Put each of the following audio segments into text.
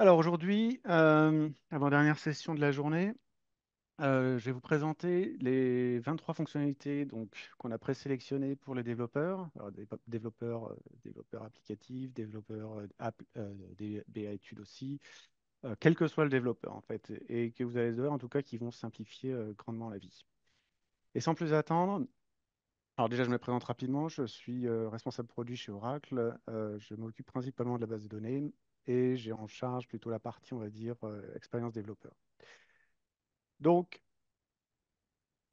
Alors aujourd'hui, avant-dernière session de la journée, je vais vous présenter les 23 fonctionnalités donc, qu'on a présélectionnées pour les développeurs. Alors, développeurs applicatifs, développeurs des BA études aussi, quel que soit le développeur en fait, et que vous allez voir en tout cas qui vont simplifier grandement la vie. Et sans plus attendre, alors déjà je me présente rapidement, je suis responsable produit chez Oracle. Je m'occupe principalement de la base de données et j'ai en charge plutôt la partie, on va dire, expérience développeur. Donc,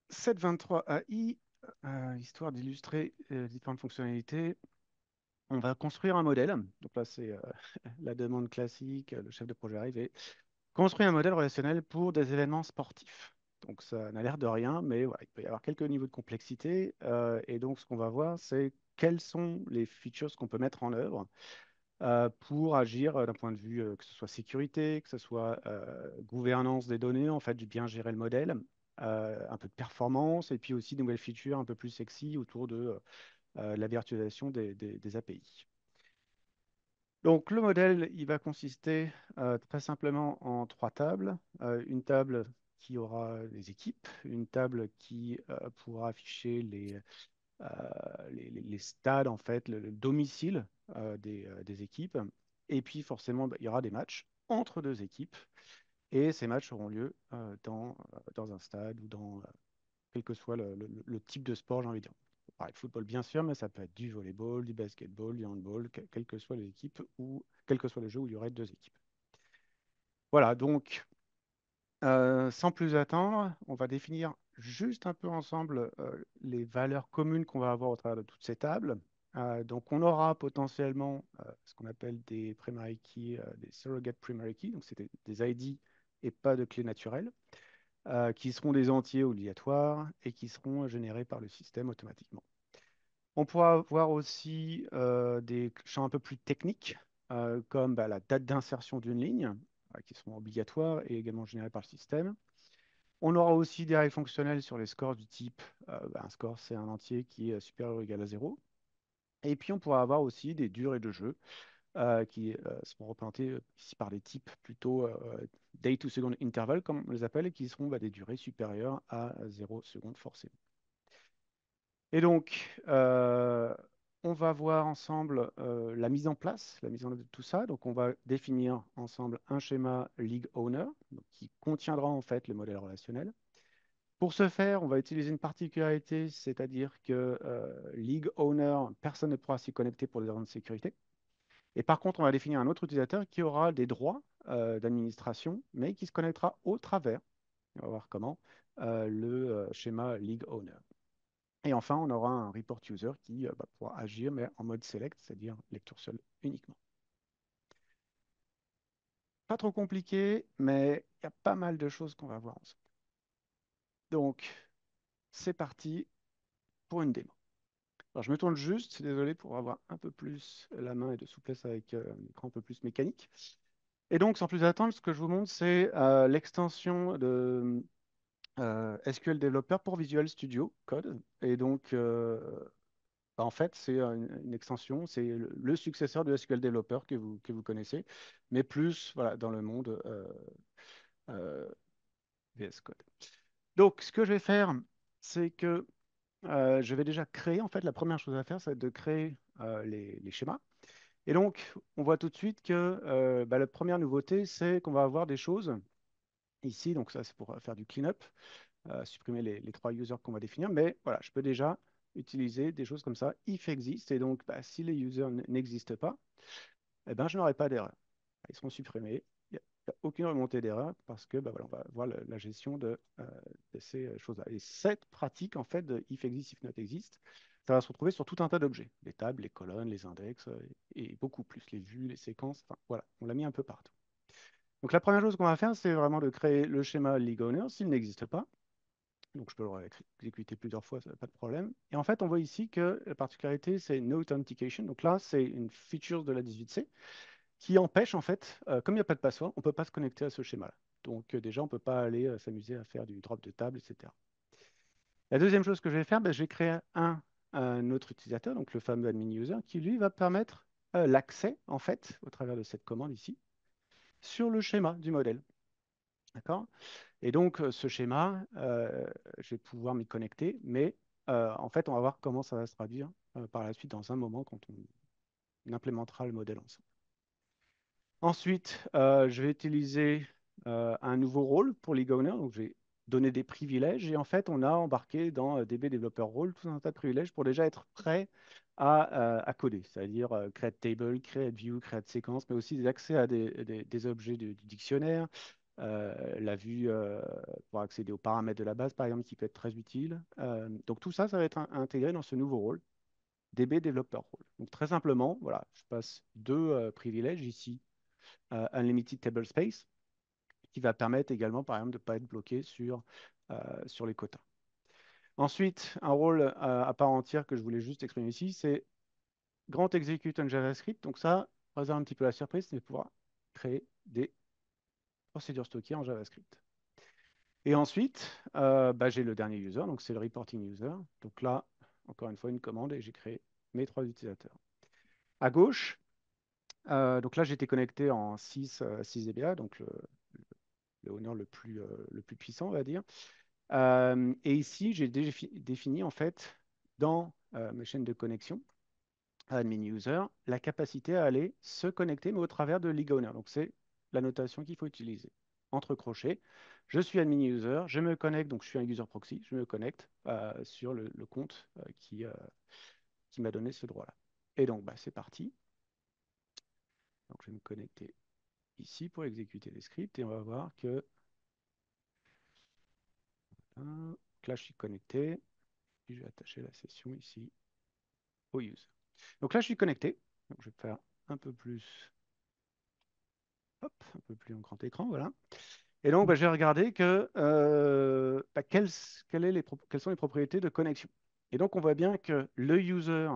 723 AI, histoire d'illustrer différentes fonctionnalités, on va construire un modèle. Donc là, c'est la demande classique, le chef de projet arrive et construit un modèle relationnel pour des événements sportifs. Donc ça n'a l'air de rien, mais voilà, il peut y avoir quelques niveaux de complexité. Et donc, ce qu'on va voir, c'est quels sont les features qu'on peut mettre en œuvre pour agir d'un point de vue que ce soit sécurité, que ce soit gouvernance des données, en fait, du bien gérer le modèle, un peu de performance, et puis aussi de nouvelles features un peu plus sexy autour de la virtualisation des API. Donc le modèle, il va consister très simplement en trois tables. Une table qui aura les équipes, une table qui pourra afficher euh, les stades, en fait, le domicile des équipes. Et puis forcément, bah, il y aura des matchs entre deux équipes. Et ces matchs auront lieu dans un stade ou dans quel que soit le type de sport, j'ai envie de dire. On peut parler de football, bien sûr, mais ça peut être du volleyball, du basketball, du handball, quelles que soient les équipes ou quel que soit le jeu où il y aurait deux équipes. Voilà, donc sans plus attendre, on va définir juste un peu ensemble les valeurs communes qu'on va avoir au travers de toutes ces tables. Donc, on aura potentiellement ce qu'on appelle des primary keys, des surrogate primary keys, donc c'est des ID et pas de clés naturelles, qui seront des entiers obligatoires et qui seront générés par le système automatiquement. On pourra avoir aussi des champs un peu plus techniques, comme bah, la date d'insertion d'une ligne, qui seront obligatoires et également générées par le système. On aura aussi des règles fonctionnelles sur les scores du type, bah, un score c'est un entier qui est supérieur ou égal à zéro. Et puis on pourra avoir aussi des durées de jeu qui seront représentées ici par des types plutôt day to second interval comme on les appelle, et qui seront bah, des durées supérieures à 0 secondes forcément. Et donc, on va voir ensemble la mise en place, la mise en œuvre de tout ça. Donc, on va définir ensemble un schéma League Owner donc, qui contiendra en fait le modèle relationnel. Pour ce faire, on va utiliser une particularité, c'est-à-dire que League Owner, personne ne pourra s'y connecter pour des raisons de sécurité. Et par contre, on va définir un autre utilisateur qui aura des droits d'administration, mais qui se connectera au travers, on va voir comment, le schéma League Owner. Et enfin, on aura un report user qui bah, pourra agir, mais en mode select, c'est-à-dire lecture seule uniquement. Pas trop compliqué, mais il y a pas mal de choses qu'on va voir ensemble. Donc, c'est parti pour une démo. Alors, je me tourne juste, désolé pour avoir un peu plus la main et de souplesse avec un écran un peu plus mécanique. Et donc, sans plus attendre, ce que je vous montre, c'est l'extension de SQL Developer pour Visual Studio Code. Et donc, bah, en fait, c'est une extension, c'est le successeur de SQL Developer que vous connaissez, mais plus voilà, dans le monde euh, VS Code. Donc, ce que je vais faire, c'est que je vais déjà créer, en fait, la première chose à faire, c'est de créer les schémas. Et donc, on voit tout de suite que bah, la première nouveauté, c'est qu'on va avoir des choses ici. Donc, ça, c'est pour faire du cleanup, supprimer les trois users qu'on va définir. Mais voilà, je peux déjà utiliser des choses comme ça, if exist. Et donc, bah, si les users n'existent pas, eh ben, je n'aurai pas d'erreur. Ils seront supprimés. Il n'y a aucune remontée d'erreur parce que bah, voilà, on va voir la gestion de ces choses-là. Et cette pratique, en fait, de if exist, if not exist, ça va se retrouver sur tout un tas d'objets, les tables, les colonnes, les index et beaucoup plus, les vues, les séquences. Enfin, voilà, on l'a mis un peu partout. Donc la première chose qu'on va faire, c'est vraiment de créer le schéma League Owner s'il n'existe pas. Donc je peux le exécuter plusieurs fois, ça n'a pas de problème. Et en fait, on voit ici que la particularité, c'est No Authentication. Donc là, c'est une feature de la 18C qui empêche, en fait, comme il n'y a pas de password, on ne peut pas se connecter à ce schéma-là. Donc déjà, on ne peut pas aller s'amuser à faire du drop de table, etc. La deuxième chose que je vais faire, ben, je vais créer un autre utilisateur, donc le fameux admin user, qui lui va permettre l'accès, en fait, au travers de cette commande ici, sur le schéma du modèle. D'accord? Et donc, ce schéma, je vais pouvoir m'y connecter, mais en fait, on va voir comment ça va se traduire par la suite dans un moment quand on implémentera le modèle ensemble. Ensuite, je vais utiliser un nouveau rôle pour League Owner. Donc, je vais donner des privilèges. Et en fait, on a embarqué dans DB Developer Role tout un tas de privilèges pour déjà être prêt à coder, c'est-à-dire create table, create view, create séquence, mais aussi des accès à des objets du dictionnaire, la vue pour accéder aux paramètres de la base, par exemple, qui peut être très utile. Donc, tout ça, ça va être intégré dans ce nouveau rôle. DB Developer Role. Donc très simplement, voilà, je passe deux privilèges ici. Unlimited Table Space, qui va permettre également, par exemple, de ne pas être bloqué sur les quotas. Ensuite, un rôle à part entière que je voulais juste exprimer ici, c'est Grand Execute en JavaScript. Donc ça, réserve un petit peu la surprise, c'est de pouvoir créer des procédures stockées en JavaScript. Et ensuite, bah, j'ai le dernier user, donc c'est le reporting user. Donc là, encore une fois, une commande et j'ai créé mes trois utilisateurs. À gauche, donc là, j'étais connecté en 6 EBA, donc le honneur le plus puissant, on va dire. Et ici, j'ai défini en fait dans mes chaînes de connexion, admin user, la capacité à aller se connecter, mais au travers de League Owner. Donc c'est la notation qu'il faut utiliser. Entre crochets, je suis admin user, je me connecte, donc je suis un user proxy, je me connecte sur le compte qui m'a donné ce droit-là. Et donc bah, c'est parti. Donc je vais me connecter ici pour exécuter les scripts et on va voir que là je suis connecté. Je vais attacher la session ici au user. Donc là, je suis connecté. Donc, je vais faire un peu plus, hop, un peu plus en grand écran, voilà. Et donc, bah, j'ai regardé que, bah, quelles sont les propriétés de connexion. Et donc, on voit bien que le user,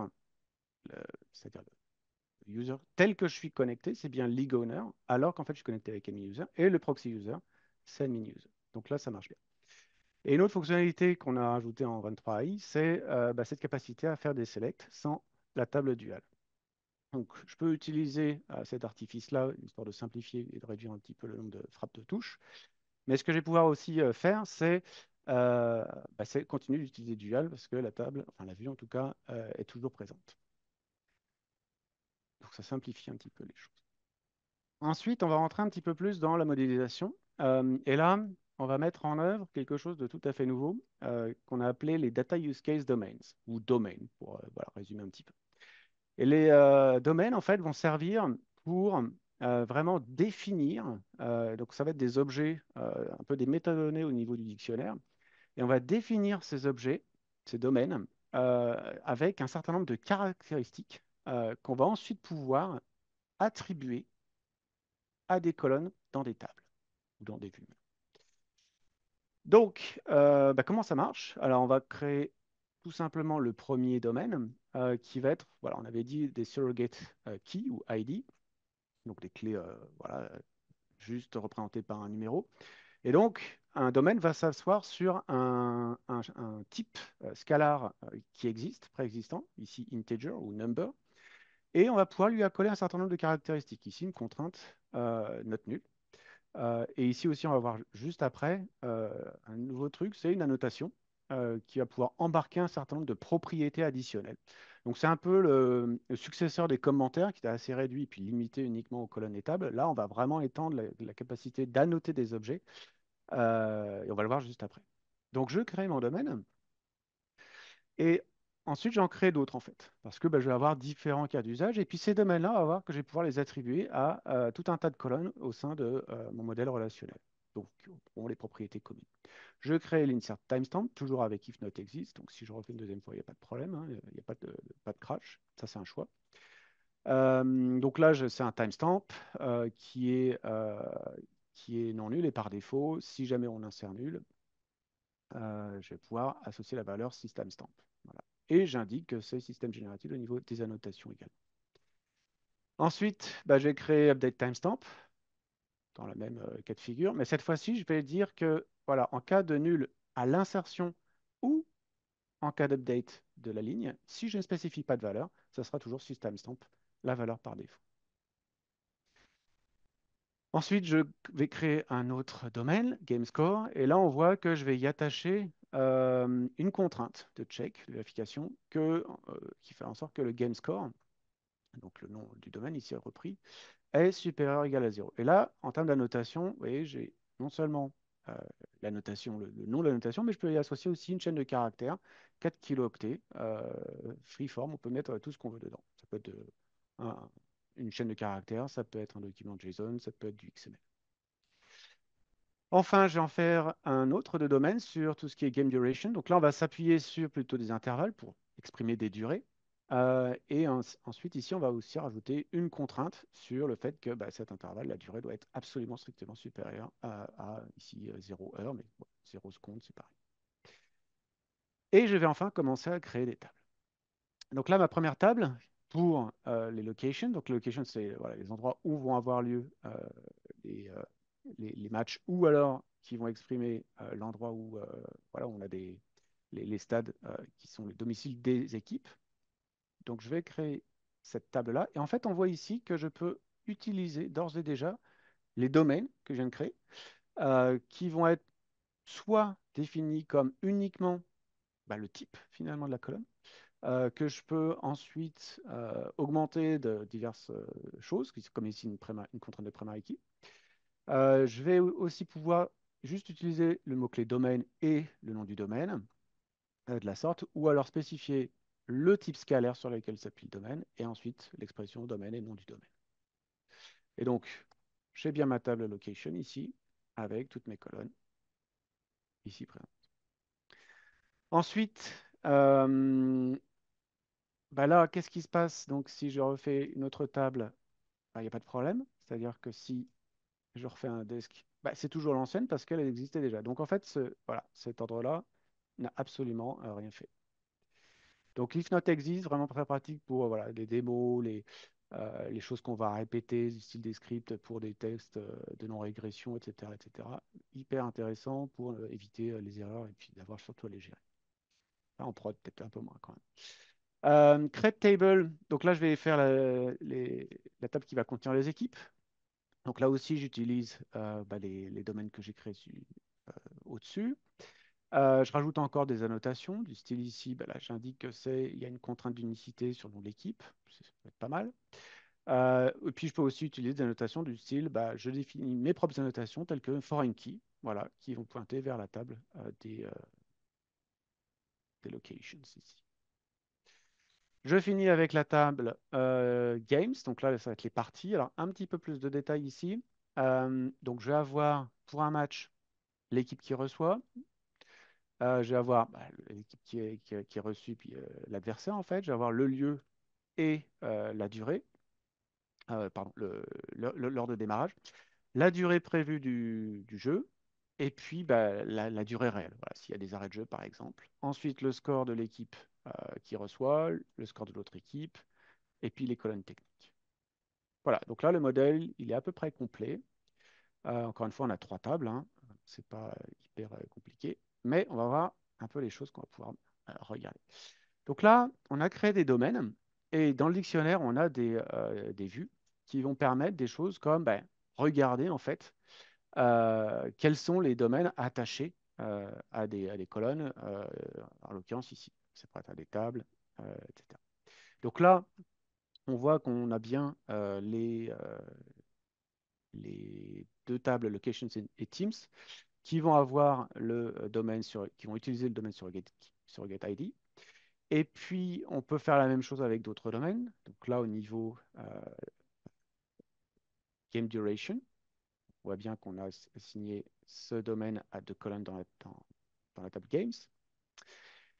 c'est-à-dire le user tel que je suis connecté, c'est bien league owner, alors qu'en fait, je suis connecté avec admin user. Et le proxy user, c'est admin user. Donc là, ça marche bien. Et une autre fonctionnalité qu'on a ajoutée en 23i, c'est bah, cette capacité à faire des selects sans la table dual. Donc, je peux utiliser cet artifice-là, histoire de simplifier et de réduire un petit peu le nombre de frappes de touche. Mais ce que je vais pouvoir aussi faire, c'est continuer d'utiliser Dual parce que la table, enfin la vue en tout cas, est toujours présente. Donc, ça simplifie un petit peu les choses. Ensuite, on va rentrer un petit peu plus dans la modélisation. Et là, on va mettre en œuvre quelque chose de tout à fait nouveau qu'on a appelé les Data Use Case Domains, ou domains, pour voilà, résumer un petit peu. Et les domaines, en fait, vont servir pour vraiment définir, donc ça va être des objets, un peu des métadonnées au niveau du dictionnaire, et on va définir ces objets, ces domaines, avec un certain nombre de caractéristiques qu'on va ensuite pouvoir attribuer à des colonnes dans des tables ou dans des vues. Donc, bah, comment ça marche? Alors, on va créer tout simplement le premier domaine qui va être, voilà, on avait dit des surrogate key ou ID, donc des clés voilà, juste représentées par un numéro. Et donc, un domaine va s'asseoir sur un type scalar qui existe, préexistant, ici integer ou number, et on va pouvoir lui accoler un certain nombre de caractéristiques. Ici, une contrainte not nulle. Et ici aussi, on va voir juste après un nouveau truc, c'est une annotation qui va pouvoir embarquer un certain nombre de propriétés additionnelles. Donc c'est un peu le successeur des commentaires qui était assez réduit et puis limité uniquement aux colonnes et tables. Là, on va vraiment étendre la capacité d'annoter des objets et on va le voir juste après. Donc je crée mon domaine et ensuite j'en crée d'autres en fait parce que bah, je vais avoir différents cas d'usage et puis ces domaines-là, on va voir que je vais pouvoir les attribuer à tout un tas de colonnes au sein de mon modèle relationnel. Donc, ont les propriétés communes. Je crée l'insert timestamp, toujours avec if not exist. Donc, si je refais une deuxième fois, il n'y a pas de problème, hein, il n'y a pas de crash. Ça, c'est un choix. Donc là, c'est un timestamp qui est non nul et par défaut, si jamais on insère nul, je vais pouvoir associer la valeur systemstamp. Voilà. Et j'indique que c'est système génératif au niveau des annotations également. Ensuite, bah, je vais créer update timestamp dans la même cas de figure, mais cette fois-ci, je vais dire que voilà, en cas de nul à l'insertion ou en cas d'update de la ligne, si je ne spécifie pas de valeur, ça sera toujours systemstamp, la valeur par défaut. Ensuite, je vais créer un autre domaine, GameScore, et là, on voit que je vais y attacher une contrainte de check, de vérification, qui fait en sorte que le GameScore, donc le nom du domaine ici repris, est supérieur ou égal à 0. Et là, en termes d'annotation, vous voyez, j'ai non seulement l'annotation, le nom de l'annotation, mais je peux y associer aussi une chaîne de caractères, 4 kilooctets, freeform, on peut mettre tout ce qu'on veut dedans. Ça peut être un- une chaîne de caractères, ça peut être un document JSON, ça peut être du XML. Enfin, je vais en faire un autre de domaine sur tout ce qui est game duration. Donc là, on va s'appuyer sur plutôt des intervalles pour exprimer des durées. Ensuite, ici, on va aussi rajouter une contrainte sur le fait que bah, cet intervalle, la durée doit être absolument strictement supérieure ici, 0 heure, mais bon, 0 seconde, c'est pareil. Et je vais enfin commencer à créer des tables. Donc là, ma première table pour les locations. Donc les locations, c'est voilà, les endroits où vont avoir lieu les, euh, les matchs ou alors qui vont exprimer l'endroit où voilà, on a les stades qui sont les domiciles des équipes. Donc je vais créer cette table-là. Et en fait, on voit ici que je peux utiliser d'ores et déjà les domaines que je viens de créer, qui vont être soit définis comme uniquement bah, le type finalement de la colonne, que je peux ensuite augmenter de diverses choses, comme ici une contrainte de primary key. Je vais aussi pouvoir juste utiliser le mot-clé domaine et le nom du domaine de la sorte, ou alors spécifier le type scalaire sur lequel s'appuie le domaine, et ensuite l'expression domaine et nom du domaine. Et donc, j'ai bien ma table location ici, avec toutes mes colonnes ici présentes. Ensuite, bah là, qu'est-ce qui se passe? Donc, si je refais une autre table, bah, il n'y a pas de problème. C'est-à-dire que si je refais un desk, bah, c'est toujours l'ancienne parce qu'elle existait déjà. Donc, en fait, voilà, cet ordre-là n'a absolument rien fait. Donc, if not exist, vraiment très pratique pour voilà, les démos, les choses qu'on va répéter, du style des scripts pour des textes de non-régression, etc., etc. Hyper intéressant pour éviter les erreurs et puis d'avoir surtout à les gérer. Là, en prod, peut-être un peu moins quand même. Create table, donc là je vais faire la table qui va contenir les équipes. Donc là aussi j'utilise bah, les domaines que j'ai créés au-dessus. Je rajoute encore des annotations du style ici, bah, là j'indique que il y a une contrainte d'unicité sur le nom de l'équipe, ça peut être pas mal. Et puis je peux aussi utiliser des annotations du style, bah, je définis mes propres annotations telles que foreign key, voilà, qui vont pointer vers la table des locations ici. Je finis avec la table Games. Donc là, ça va être les parties. Alors, un petit peu plus de détails ici. Donc, je vais avoir pour un match l'équipe qui reçoit. Je vais avoir bah, l'équipe qui est reçue, puis l'adversaire, en fait. Je vais avoir le lieu et la durée. Pardon, l'heure de démarrage. La durée prévue du jeu. Et puis, bah, la durée réelle. Voilà, s'il y a des arrêts de jeu, par exemple. Ensuite, le score de l'équipe qui reçoit, le score de l'autre équipe et puis les colonnes techniques. Voilà, donc là, le modèle, il est à peu près complet. Encore une fois, on a trois tables, hein. C'est pas hyper compliqué, mais on va voir un peu les choses qu'on va pouvoir regarder. Donc là, on a créé des domaines, et dans le dictionnaire, on a des vues qui vont permettre des choses comme ben, regarder en fait quels sont les domaines attachés à des colonnes, en l'occurrence ici. Ça pourrait être à des tables, etc. Donc là, on voit qu'on a bien les deux tables locations et teams qui vont avoir le domaine qui vont utiliser le domaine sur GetID. Et puis, on peut faire la même chose avec d'autres domaines. Donc là, au niveau game duration, on voit bien qu'on a assigné ce domaine à deux colonnes dans la table games.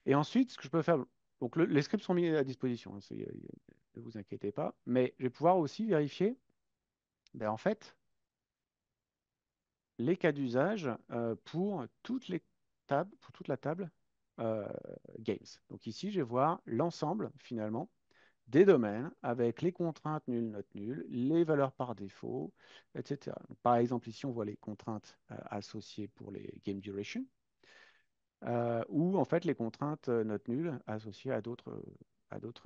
Et ensuite, ce que je peux faire, donc les scripts sont mis à disposition, hein, ne vous inquiétez pas, mais je vais pouvoir aussi vérifier, ben, en fait, les cas d'usage pour toutes les tables, pour toute la table euh, Games. Donc ici, je vais voir l'ensemble finalement des domaines avec les contraintes nulles, not nulles, les valeurs par défaut, etc. Donc, par exemple, ici, on voit les contraintes associées pour les game duration ou en fait les contraintes not nulles associées à d'autres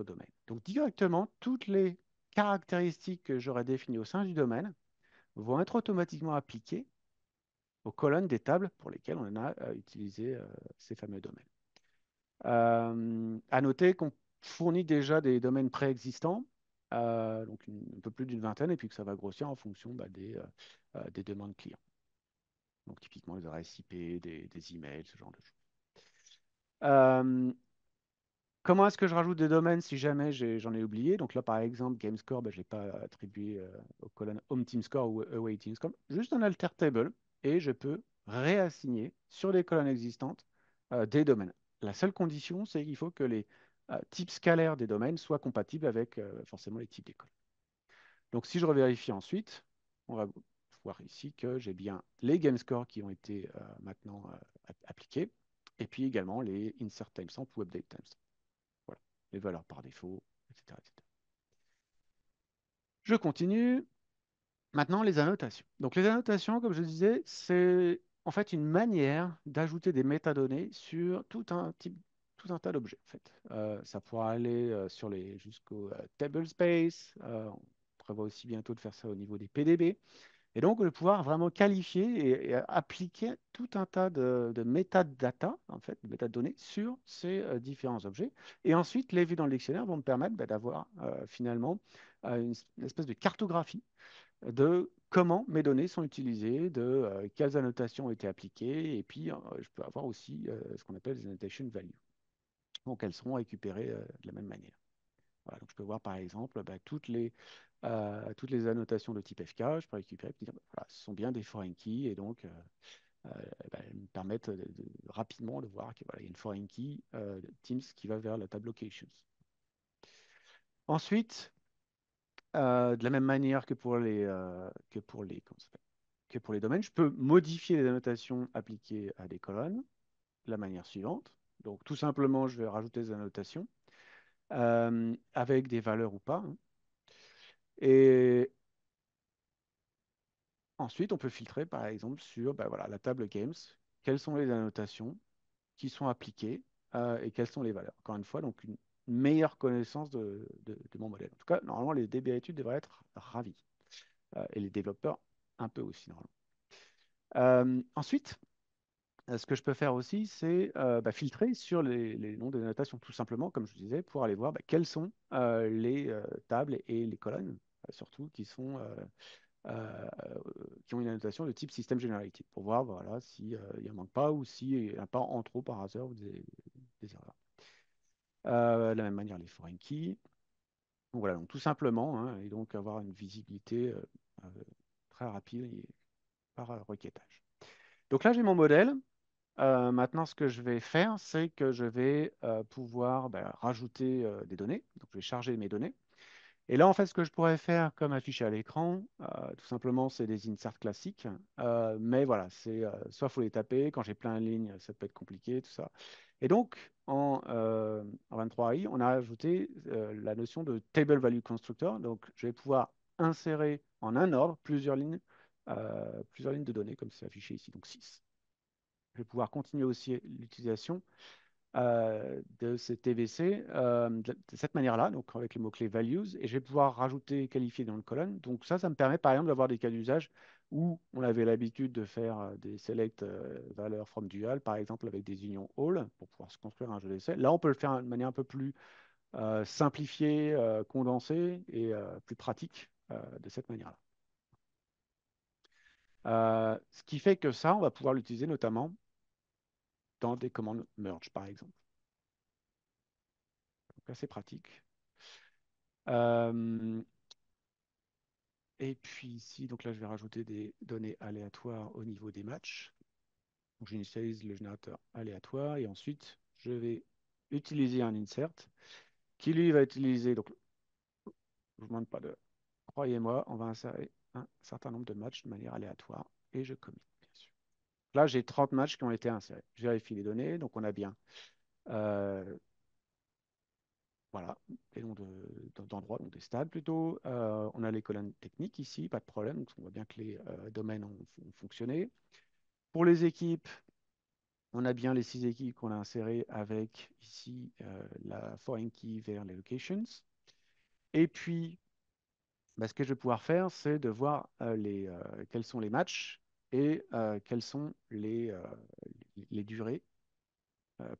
domaines. Donc directement, toutes les caractéristiques que j'aurais définies au sein du domaine vont être automatiquement appliquées aux colonnes des tables pour lesquelles on a utilisé ces fameux domaines. À noter qu'on fournit déjà des domaines préexistants, donc un peu plus d'une vingtaine, et puis que ça va grossir en fonction des demandes clients. Donc typiquement les adresses IP, des emails, ce genre de choses. Euh, Comment est-ce que je rajoute des domaines si jamais j'en ai oublié? Donc là, par exemple, GameScore, ben, je n'ai pas attribué aux colonnes Home Team Score ou Away Team Score. Juste un alter table et je peux réassigner sur des colonnes existantes des domaines. La seule condition, c'est qu'il faut que les types scalaires des domaines soient compatibles avec forcément les types d'écoles. Donc si je revérifie ensuite, on va voir ici que j'ai bien les GameScore qui ont été maintenant appliqués et puis également les insert timestamp ou update timestamp. Voilà, les valeurs par défaut, etc., etc. Je continue. Maintenant, les annotations. Donc, les annotations, comme je disais, c'est en fait une manière d'ajouter des métadonnées sur tout un tas d'objets. En fait. Ça pourra aller jusqu'au table space. On prévoit aussi bientôt de faire ça au niveau des PDB. Et donc, de pouvoir vraiment qualifier et appliquer tout un tas de métadata, en fait, de métadonnées sur ces différents objets. Et ensuite, les vues dans le dictionnaire vont me permettre d'avoir finalement une espèce de cartographie de comment mes données sont utilisées, de quelles annotations ont été appliquées, et puis je peux avoir aussi ce qu'on appelle des annotation values. Donc, elles seront récupérées de la même manière. Voilà, donc je peux voir par exemple toutes les annotations de type FK, je peux récupérer et dire, bah, voilà, ce sont bien des foreign keys et donc bah, elles me permettent rapidement de voir qu'il voilà, y a une foreign key Teams qui va vers la table locations. Ensuite, de la même manière que pour les domaines, je peux modifier les annotations appliquées à des colonnes de la manière suivante. Donc tout simplement, je vais rajouter des annotations avec des valeurs ou pas, hein. Et ensuite, on peut filtrer, par exemple, sur ben voilà, la table Games, quelles sont les annotations qui sont appliquées et quelles sont les valeurs. Encore une fois, donc une meilleure connaissance de mon modèle. En tout cas, normalement, les DB études devraient être ravis. Et les développeurs, un peu aussi, normalement. Ensuite, ce que je peux faire aussi, c'est bah, filtrer sur les noms des annotations, tout simplement, comme je vous disais, pour aller voir bah, quelles sont les tables et les colonnes, surtout, euh, qui ont une annotation de type System Generated, pour voir voilà, s'il n'y en manque pas ou s'il n'y en a pas en trop par hasard ou des erreurs. De la même manière, les foreign keys. Donc, voilà, donc tout simplement, hein, et donc avoir une visibilité euh, très rapide et par requêtage. Donc là, j'ai mon modèle. Maintenant, ce que je vais faire, c'est que je vais pouvoir bah, rajouter des données. Donc, je vais charger mes données. Et là, en fait, ce que je pourrais faire comme affiché à l'écran, tout simplement, c'est des inserts classiques. Mais voilà, soit il faut les taper. Quand j'ai plein de lignes, ça peut être compliqué, tout ça. Et donc, en 23i, on a ajouté la notion de Table Value Constructor. Donc, je vais pouvoir insérer en un ordre plusieurs lignes de données, comme c'est affiché ici, donc 6. Je vais pouvoir continuer aussi l'utilisation de ces TVC de cette manière-là, donc avec le mot-clé values, et je vais pouvoir rajouter et qualifier dans une colonne. Donc ça me permet par exemple d'avoir des cas d'usage où on avait l'habitude de faire des select valeurs from dual, par exemple avec des unions all, pour pouvoir se construire un jeu d'essai. Là, on peut le faire de manière un peu plus simplifiée, condensée et plus pratique de cette manière-là. Ce qui fait que ça, on va pouvoir l'utiliser notamment dans des commandes merge, par exemple. Donc, assez pratique. Euh, et puis ici, donc là, je vais rajouter des données aléatoires au niveau des matchs. Donc, j'initialise le générateur aléatoire et ensuite, je vais utiliser un insert qui, lui, va utiliser, donc, je ne vous demande pas de, croyez-moi, on va insérer un certain nombre de matchs de manière aléatoire et je commit, bien sûr. Là, j'ai 30 matchs qui ont été insérés. Je vérifie les données, donc on a bien euh, voilà, les noms d'endroits, donc des stades plutôt. On a les colonnes techniques ici, pas de problème. Donc on voit bien que les domaines ont fonctionné. Pour les équipes, on a bien les 6 équipes qu'on a insérées avec ici la foreign key vers les locations. Et puis, bah, ce que je vais pouvoir faire, c'est de voir quels sont les matchs et quelles sont les durées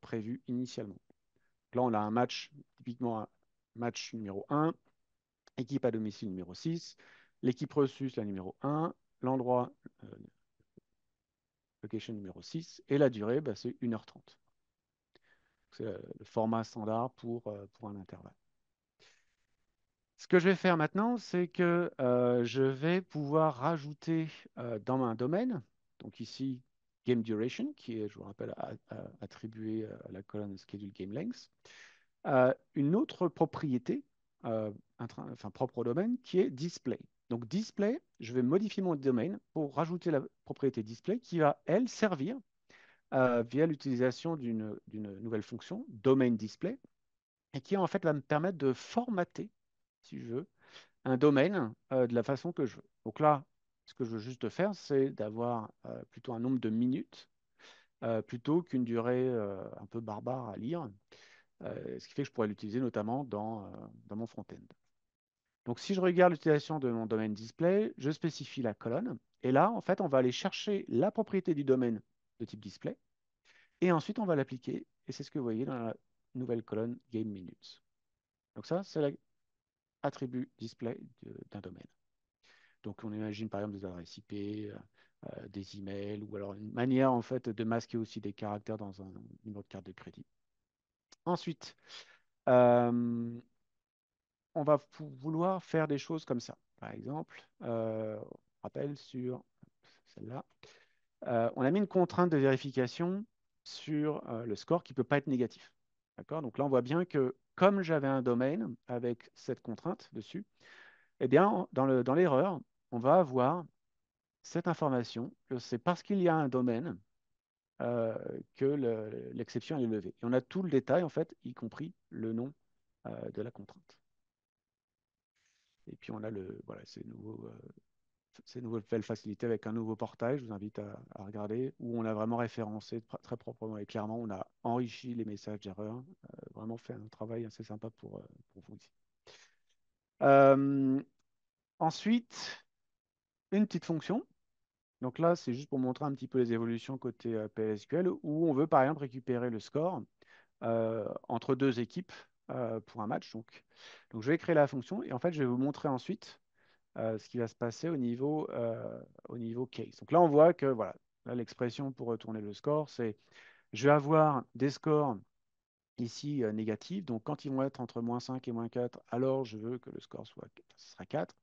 prévues initialement. Là, on a un match, typiquement un match numéro 1, équipe à domicile numéro 6, l'équipe reçue, c'est la numéro 1, l'endroit, euh, location numéro 6, et la durée, bah, c'est 1h30. C'est le format standard pour un intervalle. Ce que je vais faire maintenant, c'est que je vais pouvoir rajouter dans un domaine, donc ici, Game Duration, qui est, je vous rappelle, attribué à la colonne Schedule Game Length, une autre propriété, enfin propre au domaine, qui est Display. Donc Display, je vais modifier mon domaine pour rajouter la propriété Display qui va, elle, servir via l'utilisation d'une nouvelle fonction, Domain Display, et qui en fait va me permettre de formater, si je veux, un domaine de la façon que je veux. Donc là, ce que je veux juste faire, c'est d'avoir plutôt un nombre de minutes plutôt qu'une durée un peu barbare à lire, ce qui fait que je pourrais l'utiliser notamment dans mon front-end. Donc si je regarde l'utilisation de mon domaine display, je spécifie la colonne, et là, en fait, on va aller chercher la propriété du domaine de type display, et ensuite on va l'appliquer, et c'est ce que vous voyez dans la nouvelle colonne Game Minutes. Donc ça, c'est l'attribut display d'un domaine. Donc, on imagine par exemple des adresses IP, des emails, ou alors une manière en fait de masquer aussi des caractères dans un numéro de carte de crédit. Ensuite, euh, on va vouloir faire des choses comme ça. Par exemple, rappel sur celle-là, on a mis une contrainte de vérification sur le score qui ne peut pas être négatif. D'accord? Donc là, on voit bien que comme j'avais un domaine avec cette contrainte dessus, eh bien, dans l'erreur, on va avoir cette information que c'est parce qu'il y a un domaine euh, que l'exception est levée. Et on a tout le détail, en fait, y compris le nom de la contrainte. Et puis on a voilà, ces nouvelles facilités avec un nouveau portail, je vous invite à regarder, où on a vraiment référencé très proprement et clairement, on a enrichi les messages d'erreur, vraiment fait un travail assez sympa pour vous ici. Euh, ensuite, une petite fonction. Donc là, c'est juste pour montrer un petit peu les évolutions côté PLSQL, où on veut par exemple récupérer le score entre deux équipes pour un match. Donc, je vais créer la fonction et en fait, je vais vous montrer ensuite ce qui va se passer au niveau case. Donc là, on voit que voilà, là, l'expression pour retourner le score, c'est je vais avoir des scores ici négatifs. Donc quand ils vont être entre -5 et -4, alors je veux que le score soit, ce sera 4.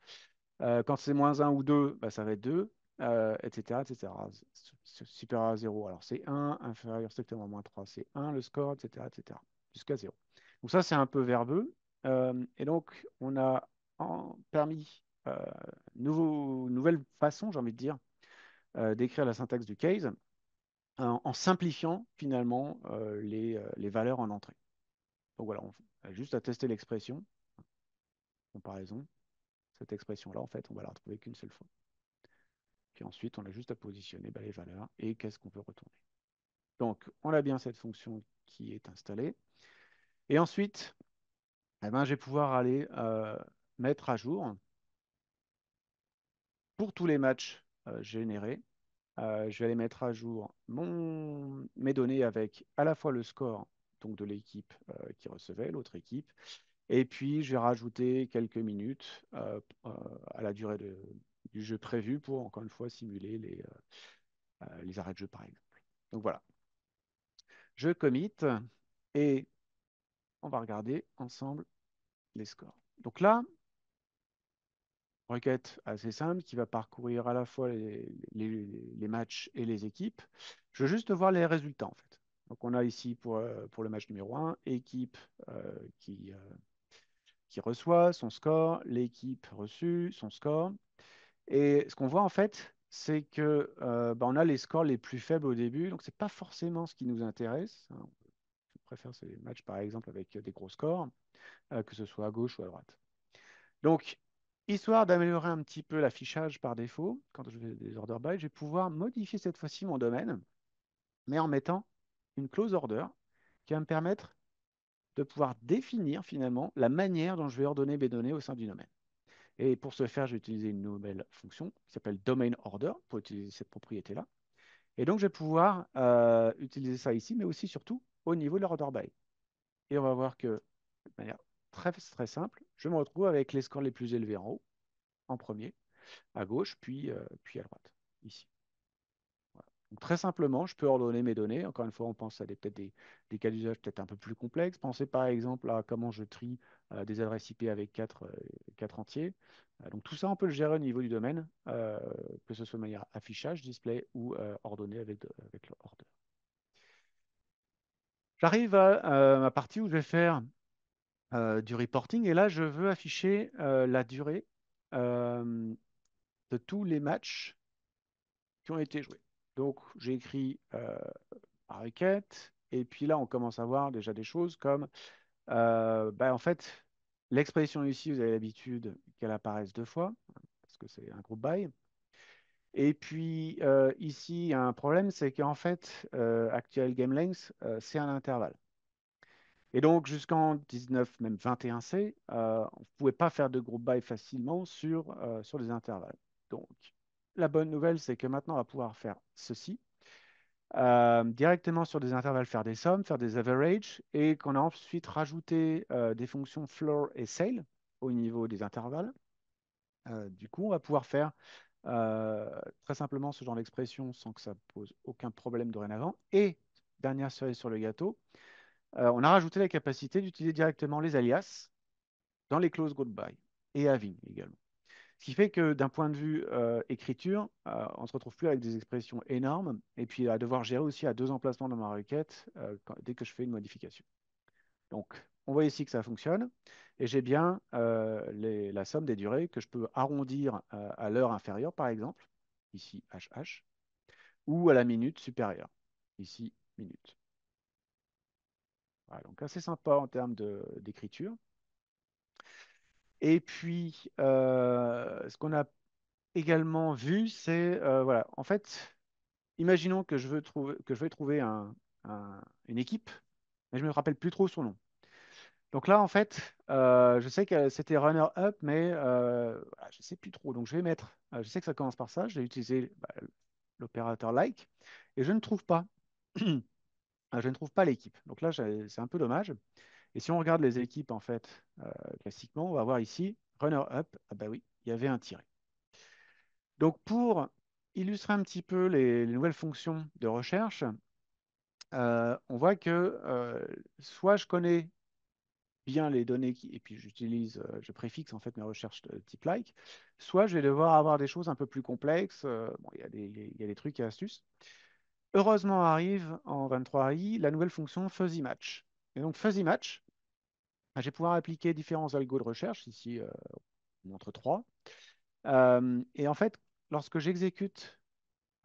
Quand c'est -1 ou 2, bah, ça va être 2, etc., etc. Supérieur à 0, alors c'est 1, inférieur strictement à -3, c'est 1 le score, etc., etc., jusqu'à 0. Donc ça, c'est un peu verbeux. Et donc, on a permis nouvelle façon, j'ai envie de dire, d'écrire la syntaxe du case en simplifiant finalement les valeurs en entrée. Donc voilà, on a juste à tester l'expression, comparaison. Cette expression-là, en fait, on va la retrouver qu'une seule fois. Puis ensuite, on a juste à positionner bah, les valeurs et qu'est-ce qu'on veut retourner. Donc, on a bien cette fonction qui est installée. Et ensuite, eh ben, je vais pouvoir aller mettre à jour pour tous les matchs générés. Je vais aller mettre à jour mes données avec à la fois le score donc de l'équipe qui recevait, l'autre équipe, et puis je vais rajouter quelques minutes à la durée du jeu prévu pour encore une fois simuler les arrêts de jeu par exemple. Donc voilà, je commit et on va regarder ensemble les scores. Donc là, requête assez simple qui va parcourir à la fois les matchs et les équipes. Je veux juste voir les résultats en fait. Donc on a ici pour le match numéro 1, équipe euh, qui, euh, qui reçoit son score, l'équipe reçue, son score. Et ce qu'on voit en fait, c'est que bah, on a les scores les plus faibles au début, donc c'est pas forcément ce qui nous intéresse, hein. Je préfère ces matchs par exemple avec des gros scores, que ce soit à gauche ou à droite. Donc, histoire d'améliorer un petit peu l'affichage par défaut, quand je fais des order by, je vais pouvoir modifier cette fois-ci mon domaine, mais en mettant une close order qui va me permettre de pouvoir définir finalement la manière dont je vais ordonner mes données au sein du domaine. Et pour ce faire, j'ai utilisé une nouvelle fonction qui s'appelle domain order pour utiliser cette propriété-là. Et donc, je vais pouvoir utiliser ça ici, mais aussi surtout au niveau de l'order by. Et on va voir que de manière très simple, je me retrouve avec les scores les plus élevés en haut, en premier, à gauche, puis à droite, ici. Donc, très simplement, je peux ordonner mes données. Encore une fois, on pense à peut-être des cas d'usage peut-être un peu plus complexes. Pensez par exemple à comment je trie des adresses IP avec quatre entiers. Donc tout ça, on peut le gérer au niveau du domaine, que ce soit de manière affichage, display ou ordonné avec le order. J'arrive à ma partie où je vais faire du reporting et là, je veux afficher la durée euh, de tous les matchs qui ont été joués. Donc, j'ai écrit par requête. Et puis là, on commence à voir déjà des choses comme, en fait, l'expression ici, vous avez l'habitude qu'elle apparaisse deux fois, parce que c'est un groupe by. Et puis ici, il y a un problème, c'est qu'en fait, actual game length, c'est un intervalle. Et donc, jusqu'en 19, même 21C, on ne pouvait pas faire de groupe by facilement sur les intervalles. Donc, la bonne nouvelle, c'est que maintenant, on va pouvoir faire ceci. Directement sur des intervalles, faire des sommes, faire des averages, et qu'on a ensuite rajouté des fonctions floor et sale au niveau des intervalles. Du coup, on va pouvoir faire très simplement ce genre d'expression sans que ça pose aucun problème dorénavant. Et dernière cerise sur le gâteau, on a rajouté la capacité d'utiliser directement les alias dans les clauses goodbye et having également. Ce qui fait que d'un point de vue écriture, on ne se retrouve plus avec des expressions énormes et puis à devoir gérer aussi à deux emplacements dans ma requête dès que je fais une modification. Donc, on voit ici que ça fonctionne et j'ai bien la somme des durées que je peux arrondir à l'heure inférieure, par exemple, ici HH, ou à la minute supérieure, ici minute. Voilà, donc assez sympa en termes d'écriture. Et puis, ce qu'on a également vu, c'est, voilà, en fait, imaginons que je veux trouver une équipe, mais je ne me rappelle plus trop son nom. Donc là, en fait, je sais que c'était runner-up, mais voilà, je ne sais plus trop. Donc je vais mettre, je sais que ça commence par ça, je vais utiliser l'opérateur like, et je ne trouve pas. Je ne trouve pas l'équipe. Donc là, c'est un peu dommage. Et si on regarde les équipes, en fait, classiquement, on va voir ici, runner-up, ah bah oui, il y avait un tiré. Donc pour illustrer un petit peu les nouvelles fonctions de recherche, on voit que soit je connais bien les données et puis je préfixe en fait mes recherches de type like, soit je vais devoir avoir des choses un peu plus complexes. Bon, il y a des trucs et astuces. Heureusement arrive en 23i la nouvelle fonction fuzzy match. Et donc fuzzy match, je vais pouvoir appliquer différents algos de recherche. Ici, on montre trois. Et en fait, lorsque j'exécute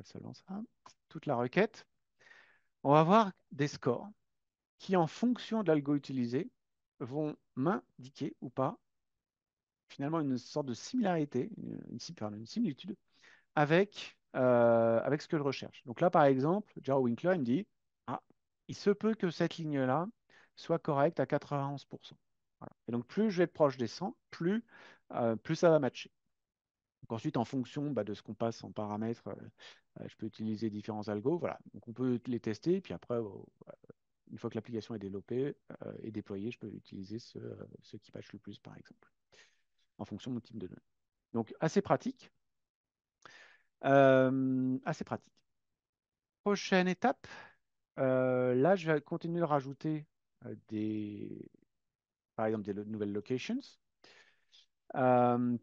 seulement ça, toute la requête, on va avoir des scores qui, en fonction de l'algo utilisé, vont m'indiquer ou pas finalement une sorte de similarité, une similitude avec ce que je recherche. Donc là, par exemple, Jaro Winkler, il me dit, ah, il se peut que cette ligne-là soit correcte à 91%. Voilà. Et donc, plus je vais être proche des 100, plus ça va matcher. Donc ensuite, en fonction de ce qu'on passe en paramètres, je peux utiliser différents algos. Voilà. Donc on peut les tester, et puis après, une fois que l'application est développée et déployée, je peux utiliser ceux qui matchent le plus, par exemple, en fonction de mon type de données. Donc assez pratique. Assez pratique. Prochaine étape, là, je vais continuer de rajouter par exemple, des nouvelles locations. Euh,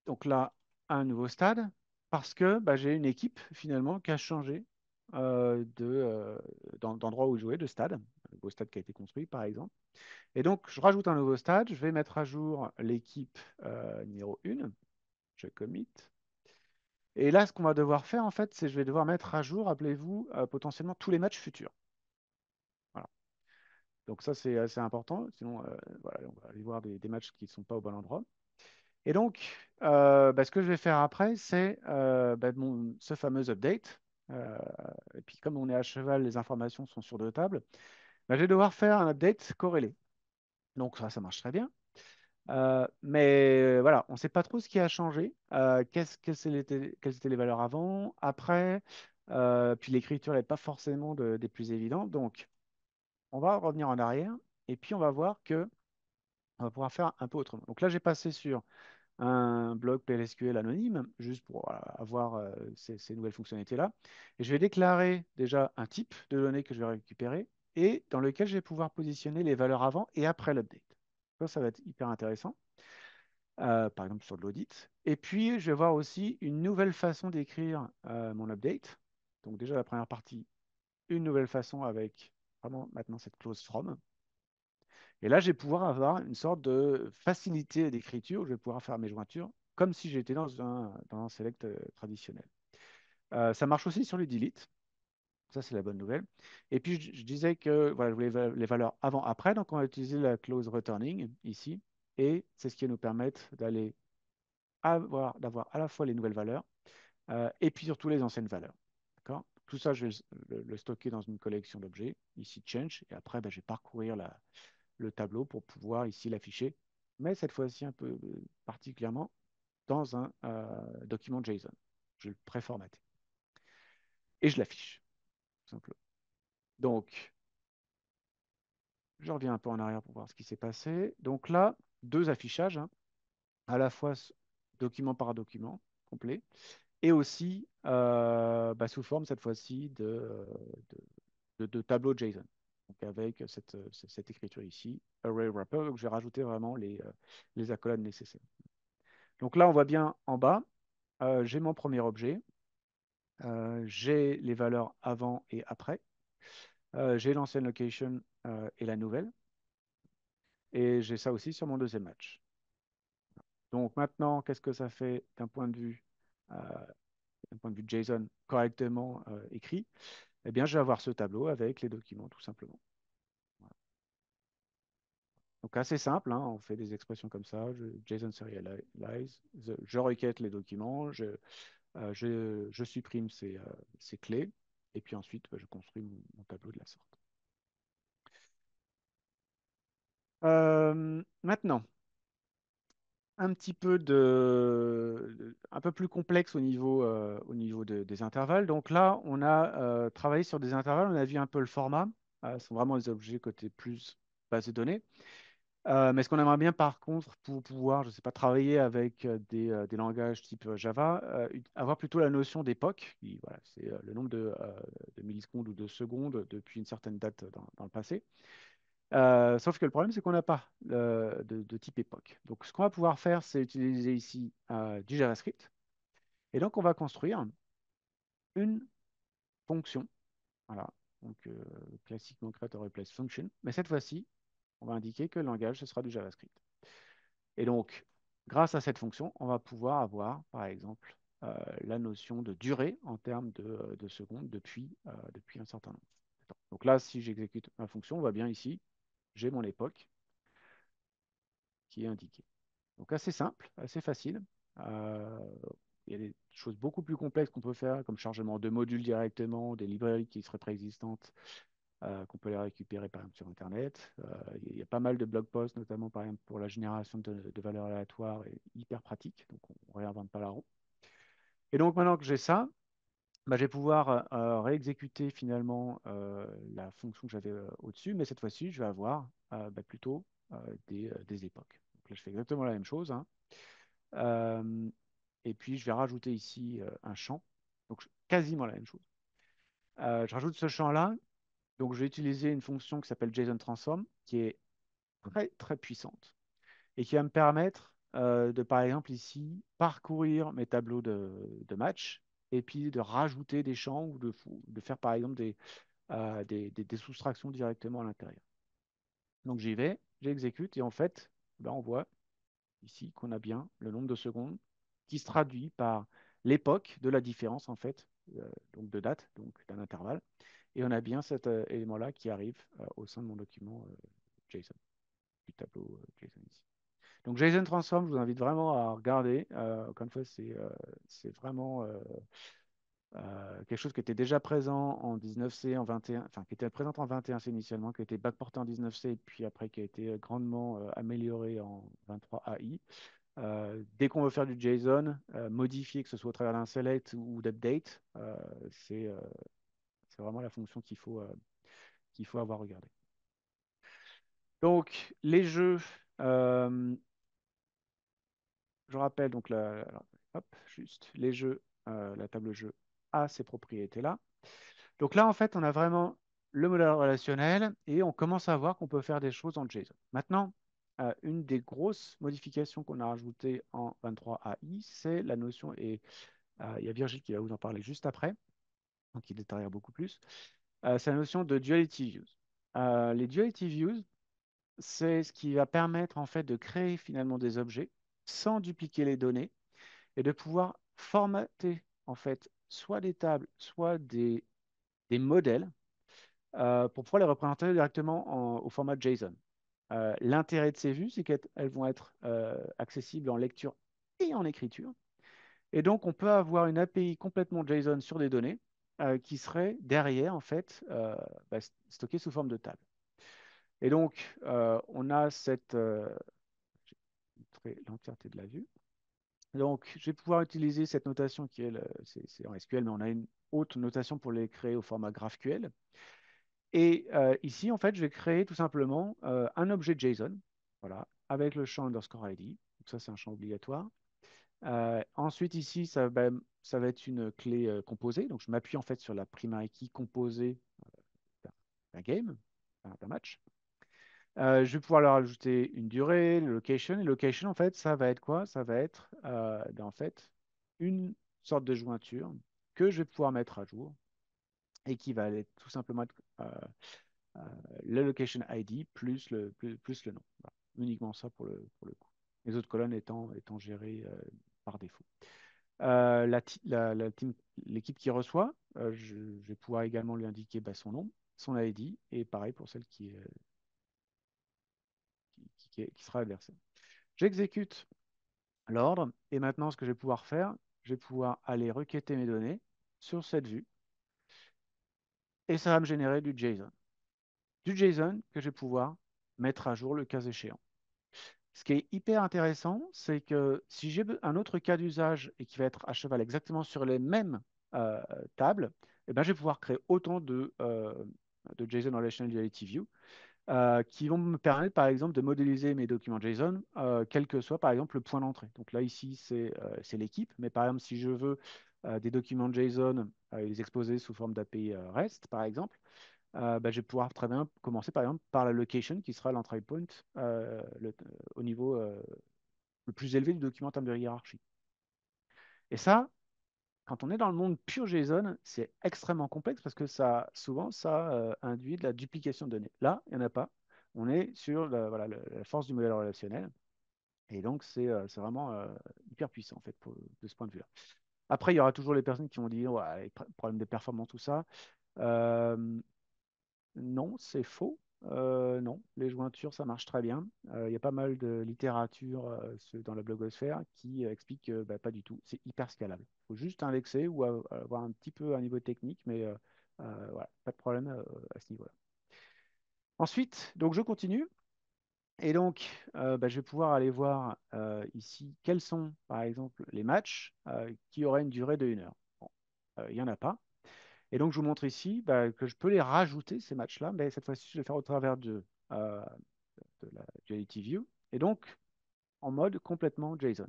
donc là, un nouveau stade, parce que j'ai une équipe finalement qui a changé d'endroit où jouer, de stade, un nouveau stade qui a été construit par exemple. Et donc, je rajoute un nouveau stade, je vais mettre à jour l'équipe numéro 1, je commit. Et là, ce qu'on va devoir faire, en fait, c'est je vais devoir mettre à jour, rappelez-vous, potentiellement tous les matchs futurs. Voilà. Donc ça, c'est assez important. Sinon, voilà, on va aller voir des matchs qui ne sont pas au bon endroit. Et donc, ce que je vais faire après, c'est ce fameux update. Euh, et puis, comme on est à cheval, les informations sont sur deux tables. Je vais devoir faire un update corrélé. Donc ça marche très bien. Mais voilà, on ne sait pas trop ce qui a changé. Quelles étaient les valeurs avant, après. Puis l'écriture n'est pas forcément des plus évidentes. Donc, on va revenir en arrière et puis on va voir que on va pouvoir faire un peu autrement. Donc là, j'ai passé sur un bloc PLSQL anonyme, juste pour voilà, avoir ces nouvelles fonctionnalités-là. Et je vais déclarer déjà un type de données que je vais récupérer et dans lequel je vais pouvoir positionner les valeurs avant et après l'update. Ça va être hyper intéressant, par exemple sur de l'audit. Et puis, je vais voir aussi une nouvelle façon d'écrire mon update. Donc déjà, la première partie, une nouvelle façon avec vraiment maintenant cette clause from. Et là, je vais pouvoir avoir une sorte de facilité d'écriture. Je vais pouvoir faire mes jointures comme si j'étais dans un select traditionnel. Ça marche aussi sur les delete. Ça, c'est la bonne nouvelle. Et puis, je disais que voilà, je voulais les valeurs avant-après. Donc, on va utiliser la clause returning ici. Et c'est ce qui va nous permettre d'avoir à la fois les nouvelles valeurs et puis surtout les anciennes valeurs. D'accord? Tout ça, je vais le stocker dans une collection d'objets, ici change, et après, ben, je vais parcourir le tableau pour pouvoir ici l'afficher, mais cette fois-ci un peu particulièrement dans un document JSON. Je vais le préformater et je l'affiche, tout simplement. Donc, je reviens un peu en arrière pour voir ce qui s'est passé. Donc là, deux affichages, hein, à la fois document par document complet, et aussi bah, sous forme cette fois-ci de tableau JSON. Donc avec cette écriture ici, array wrapper, donc je vais rajouter vraiment les accolades nécessaires. Donc là, on voit bien en bas, j'ai mon premier objet, j'ai les valeurs avant et après, j'ai l'ancienne location et la nouvelle, et j'ai ça aussi sur mon deuxième match. Donc maintenant, qu'est-ce que ça fait euh, d'un point de vue JSON correctement écrit? Eh bien, je vais avoir ce tableau avec les documents, tout simplement. Voilà. Donc assez simple, hein, on fait des expressions comme ça, JSON serialize, je requête les documents, je supprime ces clés, et puis ensuite, bah, je construis mon tableau de la sorte. Maintenant, un peu plus complexe au niveau des intervalles. Donc là, on a travaillé sur des intervalles, on a vu un peu le format. Ce sont vraiment des objets côté plus base de données. Mais ce qu'on aimerait bien, par contre, pour pouvoir, je ne sais pas, travailler avec des langages type Java, avoir plutôt la notion d'époque, qui, voilà, c'est le nombre de millisecondes ou de secondes depuis une certaine date dans le passé. Sauf que le problème, c'est qu'on n'a pas de type époque. Donc, ce qu'on va pouvoir faire, c'est utiliser ici du JavaScript. Et donc, on va construire une fonction. Voilà. Donc, classiquement, create or replace function. Mais cette fois-ci, on va indiquer que le langage, ce sera du JavaScript. Et donc, grâce à cette fonction, on va pouvoir avoir, par exemple, la notion de durée en termes de secondes depuis un certain nombre de temps. Donc là, si j'exécute ma fonction, on voit bien ici, j'ai mon époque qui est indiquée. Donc assez simple, assez facile. Euh, il y a des choses beaucoup plus complexes qu'on peut faire, comme chargement de modules directement, des librairies qui seraient préexistantes, qu'on peut les récupérer par exemple sur Internet. Il y a pas mal de blog posts, notamment par exemple pour la génération de valeurs aléatoires, et hyper pratique, donc on ne réinvente pas la roue. Et donc maintenant que j'ai ça, bah, je vais pouvoir réexécuter finalement la fonction que j'avais au-dessus, mais cette fois-ci, je vais avoir bah, plutôt des époques. Donc là, je fais exactement la même chose, hein. Euh, et puis, je vais rajouter ici un champ. Donc, quasiment la même chose. Je rajoute ce champ-là. Donc, je vais utiliser une fonction qui s'appelle JSON Transform, qui est très, très puissante et qui va me permettre de, par exemple, ici, parcourir mes tableaux de match et puis de rajouter des champs ou de faire, par exemple, des soustractions directement à l'intérieur. Donc, j'y vais, j'exécute et en fait, ben, on voit ici qu'on a bien le nombre de secondes qui se traduit par l'époque de la différence, en fait, donc de date, donc d'un intervalle. Et on a bien cet élément-là qui arrive au sein de mon document JSON, du tableau JSON ici. Donc JSON Transform, je vous invite vraiment à regarder. Encore une fois, c'est vraiment quelque chose qui était déjà présent en 19C, en 21, enfin qui était présent en 21C initialement, qui a été backporté en 19C, puis après qui a été grandement amélioré en 23 AI. Dès qu'on veut faire du JSON, modifier, que ce soit au travers d'un select ou d'update, c'est vraiment la fonction qu'il faut avoir regardé. Donc, les jeux, euh, je rappelle donc hop, juste les jeux, la table jeu a ces propriétés-là. Donc là, en fait, on a vraiment le modèle relationnel et on commence à voir qu'on peut faire des choses en JSON. Maintenant, une des grosses modifications qu'on a rajoutées en 23 AI, c'est la notion, et il y a Virgile qui va vous en parler juste après, donc il détaillera beaucoup plus, c'est la notion de duality views. Les duality views, c'est ce qui va permettre en fait de créer finalement des objets sans dupliquer les données et de pouvoir formater en fait soit des tables, soit des modèles pour pouvoir les représenter directement au format JSON. L'intérêt de ces vues, c'est qu'elles vont être accessibles en lecture et en écriture. Et donc, on peut avoir une API complètement JSON sur des données qui serait derrière, en fait, stockée sous forme de table. Et donc, on a je vais montrer l'entièreté de la vue. Donc, je vais pouvoir utiliser cette notation qui est, c'est en SQL, mais on a une autre notation pour les créer au format GraphQL. Et ici, en fait, je vais créer tout simplement un objet JSON, voilà, avec le champ underscore ID. Donc ça, c'est un champ obligatoire. Ensuite, ici, ça va être une clé composée. Donc, je m'appuie en fait sur la primary key composée d'un d'un game, d'un match. Je vais pouvoir leur ajouter une durée, le location. Et location, en fait, ça va être quoi? Ça va être en fait une sorte de jointure que je vais pouvoir mettre à jour et qui va aller tout simplement être euh, le location ID plus le nom. Voilà. Uniquement ça pour le coup. Les autres colonnes étant gérées par défaut. L'équipe qui reçoit, je vais pouvoir également lui indiquer son nom, son ID, et pareil pour celle qui sera adversaire. J'exécute l'ordre, et maintenant ce que je vais pouvoir faire, je vais pouvoir aller requêter mes données sur cette vue, et ça va me générer du JSON. Du JSON que je vais pouvoir mettre à jour le cas échéant. Ce qui est hyper intéressant, c'est que si j'ai un autre cas d'usage et qui va être à cheval exactement sur les mêmes euh, tables, eh ben, je vais pouvoir créer autant de JSON Relational Duality View qui vont me permettre, par exemple, de modéliser mes documents JSON, quel que soit, par exemple, le point d'entrée. Donc là, ici, c'est l'équipe, mais par exemple, si je veux des documents JSON les exposer sous forme d'API REST, par exemple, je vais pouvoir très bien commencer par exemple par la location qui sera l'entry point au niveau le plus élevé du document en termes de hiérarchie. Et ça, quand on est dans le monde pur JSON, c'est extrêmement complexe parce que souvent, ça induit de la duplication de données. Là, il n'y en a pas. On est sur voilà, la force du modèle relationnel. Et donc, c'est vraiment hyper puissant en fait de ce point de vue-là. Après, il y aura toujours les personnes qui vont dire ouais, problème de performance, tout ça. Euh, Non, c'est faux. Non, les jointures, ça marche très bien. Il y a pas mal de littérature dans la blogosphère qui explique que pas du tout. C'est hyper scalable. Il faut juste indexer ou avoir un petit peu un niveau technique, mais voilà, pas de problème à ce niveau-là. Ensuite, donc je continue. Et donc, je vais pouvoir aller voir ici quels sont, par exemple, les matchs qui auraient une durée de 1 heure. Bon, il n'y en a pas. Et donc, je vous montre ici que je peux les rajouter, ces matchs-là, mais cette fois-ci, je vais le faire au travers de la Duality View, et donc en mode complètement JSON.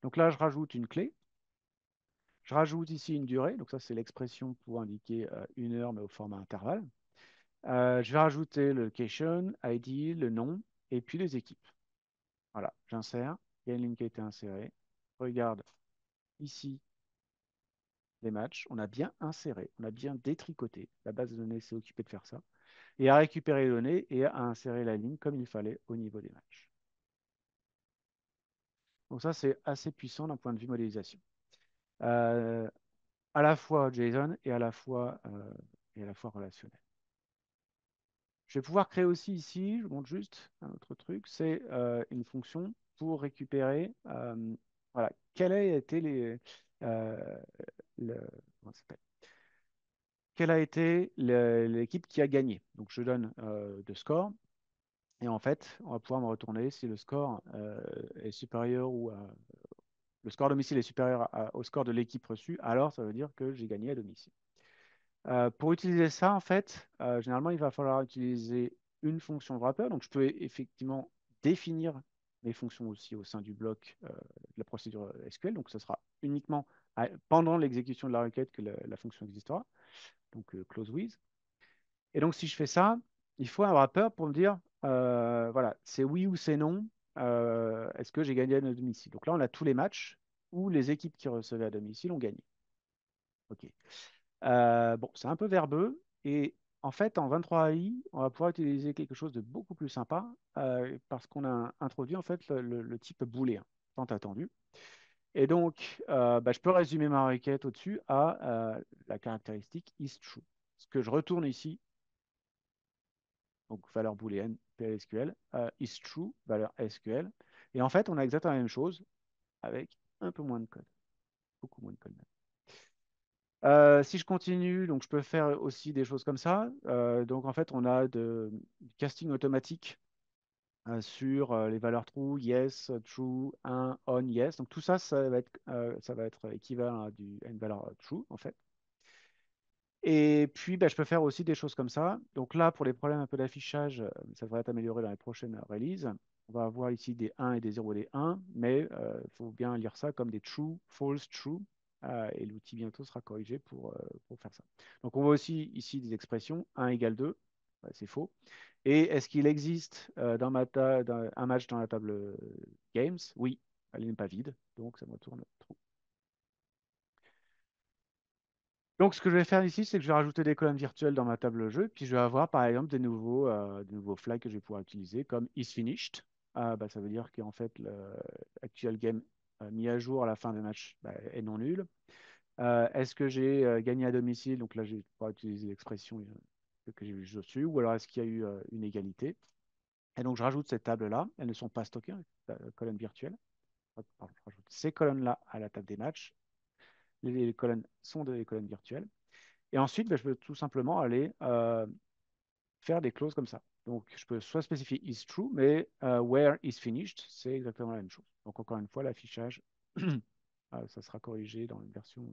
Donc là, je rajoute une clé, je rajoute ici une durée, donc ça, c'est l'expression pour indiquer 1 heure, mais au format intervalle. Je vais rajouter le location, ID, le nom, et puis les équipes. Voilà, j'insère, il y a une ligne qui a été insérée. Regarde ici les matchs, on a bien inséré, on a bien détricoté. La base de données s'est occupée de faire ça. Et à récupérer les données et à insérer la ligne comme il fallait au niveau des matchs. Donc ça, c'est assez puissant d'un point de vue modélisation. Euh, à la fois JSON et à la fois relationnel. Je vais pouvoir créer aussi ici, je vous montre juste un autre truc, c'est une fonction pour récupérer voilà, quels a été euh, le, comment ça s'appelle quelle a été l'équipe qui a gagné. Donc je donne deux scores. Et en fait, on va pouvoir me retourner si le score est supérieur ou le score à domicile est supérieur au score de l'équipe reçue, alors ça veut dire que j'ai gagné à domicile. Pour utiliser ça, en fait, généralement, il va falloir utiliser une fonction wrapper. Donc, je peux effectivement définir mes fonctions aussi au sein du bloc de la procédure SQL. Donc, ce sera uniquement pendant l'exécution de la requête que la fonction existera. Donc, close with. Et donc, si je fais ça, il faut un wrapper pour me dire, voilà, c'est oui ou c'est non. Est-ce que j'ai gagné à domicile? Donc là, on a tous les matchs où les équipes qui recevaient à domicile ont gagné. OK. Bon, c'est un peu verbeux. Et en fait, en 23AI, on va pouvoir utiliser quelque chose de beaucoup plus sympa parce qu'on a introduit en fait le type booléen, tant attendu. Et donc, bah, je peux résumer ma requête au-dessus à la caractéristique is true. Ce que je retourne ici, donc valeur booléenne PLSQL, is true, valeur SQL. Et en fait, on a exactement la même chose avec un peu moins de code, beaucoup moins de code. Si je continue, donc je peux faire aussi des choses comme ça. Donc en fait, on a du casting automatique sur les valeurs true, yes, true, un, on, yes. Donc tout ça, ça va être équivalent à une valeur true en fait. Et puis, bah, je peux faire aussi des choses comme ça. Donc là, pour les problèmes un peu d'affichage, ça devrait être amélioré dans les prochaines releases. On va avoir ici des 1 et des 0 et des 1, mais il faut bien lire ça comme des true, false, true. Et l'outil bientôt sera corrigé pour faire ça. Donc on voit aussi ici des expressions 1 égale 2, c'est faux. Et est-ce qu'il existe un match dans la table Games? Oui, elle n'est pas vide, donc ça me retourne true. Donc, ce que je vais faire ici, c'est que je vais rajouter des colonnes virtuelles dans ma table jeu, puis je vais avoir par exemple des nouveaux flags que je vais pouvoir utiliser, comme is finished. Bah, ça veut dire qu'en fait, l'actual game mis à jour à la fin des matchs bah, est non nul. Est-ce que j'ai gagné à domicile? Donc là, je vais pouvoir utiliser l'expression que j'ai vue juste dessus, ou alors est-ce qu'il y a eu une égalité? Et donc, je rajoute cette table-là. Elles ne sont pas stockées, hein, colonnes virtuelles. Hop, pardon, je rajoute ces colonnes-là à la table des matchs. Les colonnes sont des colonnes virtuelles. Et ensuite, ben, je peux tout simplement aller faire des clauses comme ça. Donc, je peux soit spécifier is true, mais where is finished, c'est exactement la même chose. Donc, encore une fois, l'affichage, ça sera corrigé dans une version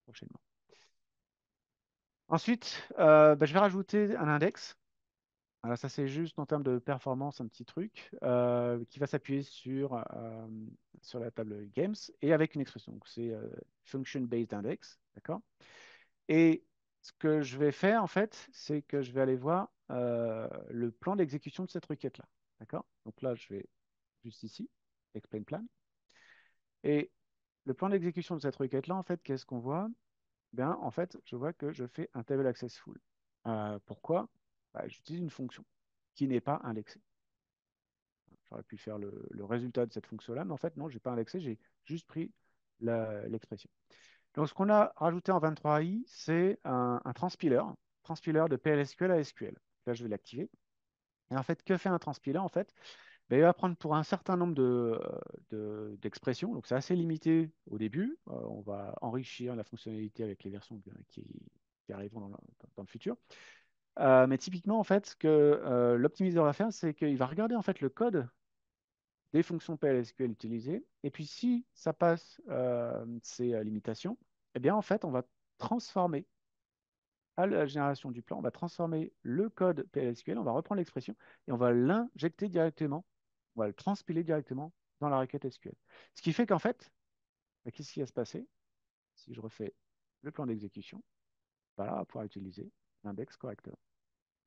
prochainement. Ensuite, ben, je vais rajouter un index. Alors, ça, c'est juste en termes de performance, un petit truc qui va s'appuyer sur la table games et avec une expression. Donc, c'est function-based index. D'accord? Et ce que je vais faire, en fait, c'est que je vais aller voir le plan d'exécution de cette requête-là. D'accord? Donc là, je vais juste ici, explain plan. Et le plan d'exécution de cette requête-là, en fait, qu'est-ce qu'on voit? Bien, en fait, je vois que je fais un table accessful. Pourquoi? Bah, j'utilise une fonction qui n'est pas indexée. J'aurais pu faire le résultat de cette fonction-là, mais en fait, non, je n'ai pas indexé, j'ai juste pris l'expression. Donc, ce qu'on a rajouté en 23i, c'est un transpiler de PLSQL à SQL. Là, je vais l'activer. Et en fait, que fait un transpiler? En fait, ben, il va prendre pour un certain nombre d'expressions. Donc, c'est assez limité au début. On va enrichir la fonctionnalité avec les versions qui arriveront dans le futur. Mais typiquement, en fait, ce que l'optimisateur va faire, c'est qu'il va regarder en fait le code des fonctions PLSQL utilisées. Et puis, si ça passe ces limitations, eh bien, en fait, on va transformer à la génération du plan, on va transformer le code PLSQL, on va reprendre l'expression et on va l'injecter directement, on va le transpiler directement dans la requête SQL. Ce qui fait qu'en fait, bah, qu'est-ce qui va se passer si je refais le plan d'exécution? Voilà, on va pouvoir utiliser l'index correctement.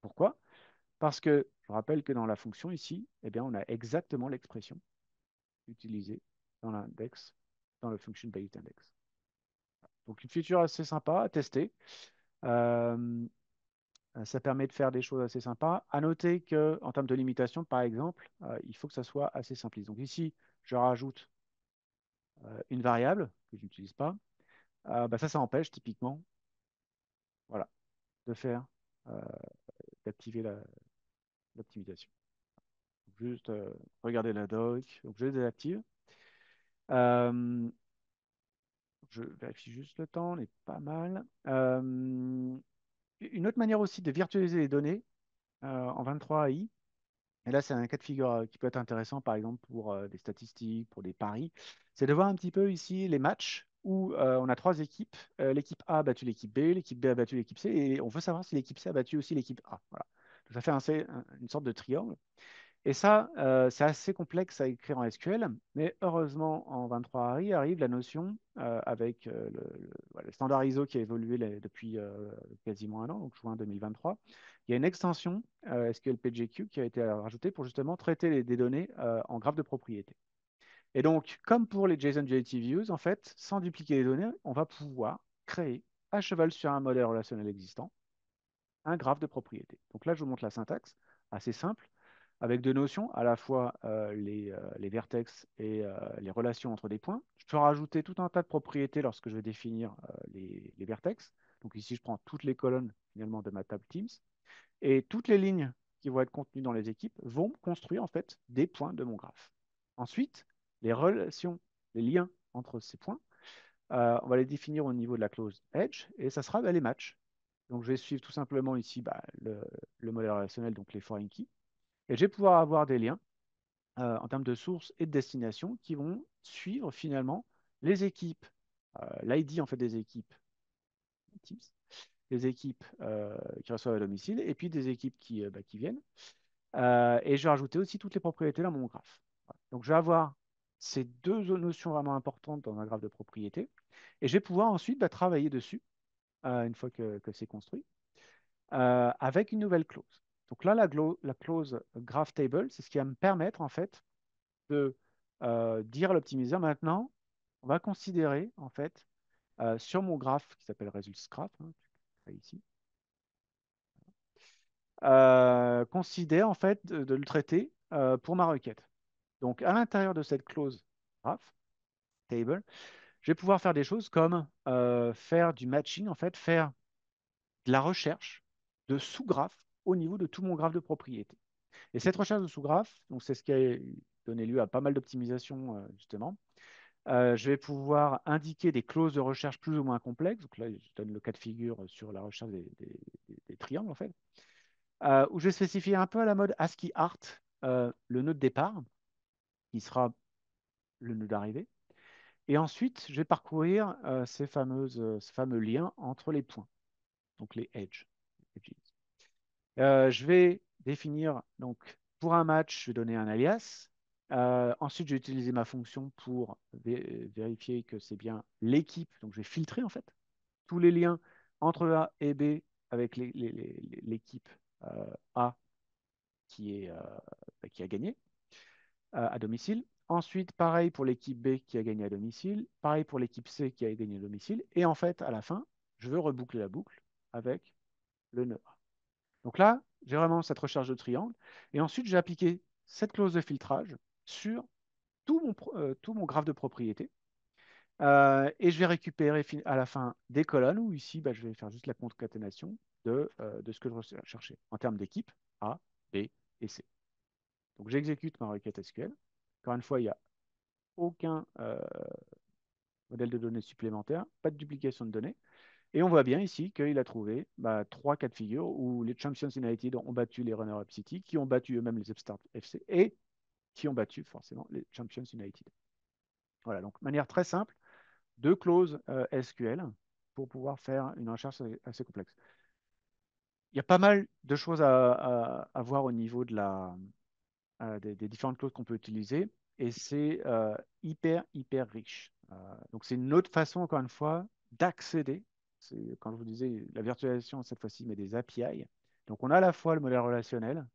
Pourquoi? Parce que je rappelle que dans la fonction ici, eh bien, on a exactement l'expression utilisée dans l'index, dans le function based index. Donc une feature assez sympa à tester. Euh, Ça permet de faire des choses assez sympas. À noter qu'en termes de limitation, par exemple, il faut que ça soit assez simpliste. Donc ici, je rajoute une variable que je n'utilise pas. Bah, ça empêche typiquement voilà, de faire, euh, d'activer l'optimisation. Juste regarder la doc. Donc je les désactive. je vérifie juste le temps, on est pas mal. Une autre manière aussi de virtualiser les données en 23 AI, et là c'est un cas de figure qui peut être intéressant par exemple pour des statistiques, pour des paris, c'est de voir un petit peu ici les matchs où on a trois équipes. L'équipe A a battu l'équipe B a battu l'équipe C, et on veut savoir si l'équipe C a battu aussi l'équipe A. Voilà. Donc, ça fait une sorte de triangle. Et ça, c'est assez complexe à écrire en SQL, mais heureusement, en 23 Ari arrive la notion avec voilà, le standard ISO qui a évolué depuis quasiment un an, donc juin 2023. Il y a une extension SQL PGQ qui a été rajoutée pour justement traiter des données en graphe de propriété. Et donc, comme pour les JSON Generative Views, en fait, sans dupliquer les données, on va pouvoir créer à cheval sur un modèle relationnel existant un graphe de propriété. Donc là, je vous montre la syntaxe, assez simple, avec deux notions, à la fois les vertex et les relations entre des points. Je peux rajouter tout un tas de propriétés lorsque je vais définir les vertex. Donc ici, je prends toutes les colonnes finalement de ma table Teams. Et toutes les lignes qui vont être contenues dans les équipes vont construire en fait des points de mon graphe. Ensuite, les relations, les liens entre ces points, on va les définir au niveau de la clause edge et ça sera les matchs. Donc, je vais suivre tout simplement ici le modèle relationnel, donc les foreign keys. Et je vais pouvoir avoir des liens en termes de source et de destination qui vont suivre finalement les équipes, l'ID en fait des équipes Teams, des équipes qui reçoivent à domicile et puis des équipes qui viennent. Et je vais rajouter aussi toutes les propriétés dans mon graphe. Voilà. Donc, je vais avoir ces deux notions vraiment importantes dans un graphe de propriété. Et je vais pouvoir ensuite travailler dessus une fois que c'est construit avec une nouvelle clause. Donc là, la clause graph table, c'est ce qui va me permettre en fait de dire à l'optimiseur maintenant, on va considérer en fait sur mon graphe qui s'appelle results graph, hein, ici, considère en fait de le traiter pour ma requête. Donc à l'intérieur de cette clause graph table, je vais pouvoir faire des choses comme faire du matching, en fait, faire de la recherche de sous-graphes au niveau de tout mon graphe de propriété. Et cette recherche de sous-graphes, donc c'est ce qui a donné lieu à pas mal d'optimisation justement. Je vais pouvoir indiquer des clauses de recherche plus ou moins complexes. Donc là, je donne le cas de figure sur la recherche des triangles en fait, où je vais spécifier un peu à la mode ASCII art le nœud de départ, qui sera le nœud d'arrivée. Et ensuite, je vais parcourir ces fameux liens entre les points, donc les edges. Je vais définir, donc, pour un match, je vais donner un alias. Ensuite, je vais utiliser ma fonction pour vérifier que c'est bien l'équipe. Donc, je vais filtrer, en fait, tous les liens entre A et B avec l'équipe A qui a gagné à domicile. Ensuite, pareil pour l'équipe B qui a gagné à domicile. Pareil pour l'équipe C qui a gagné à domicile. Et en fait, à la fin, je veux reboucler la boucle avec le nœud A. Donc là, j'ai vraiment cette recherche de triangle. Et ensuite, j'ai appliqué cette clause de filtrage sur tout mon graphe de propriété. Et je vais récupérer à la fin des colonnes où ici, je vais faire juste la concaténation de ce que je recherchais en termes d'équipe A, B et C. Donc j'exécute ma requête SQL. Encore une fois, il n'y a aucun modèle de données supplémentaire, pas de duplication de données. Et on voit bien ici qu'il a trouvé trois cas de figure où les Champions United ont battu les Runners-Up City, qui ont battu eux-mêmes les Upstart FC et qui ont battu forcément les Champions United. Voilà, donc manière très simple, deux clauses SQL pour pouvoir faire une recherche assez complexe. Il y a pas mal de choses à voir au niveau des différentes clauses qu'on peut utiliser et c'est hyper riche. Donc c'est une autre façon, encore une fois, d'accéder. Quand je vous disais, la virtualisation, cette fois-ci, met des API. Donc on a à la fois le modèle relationnel,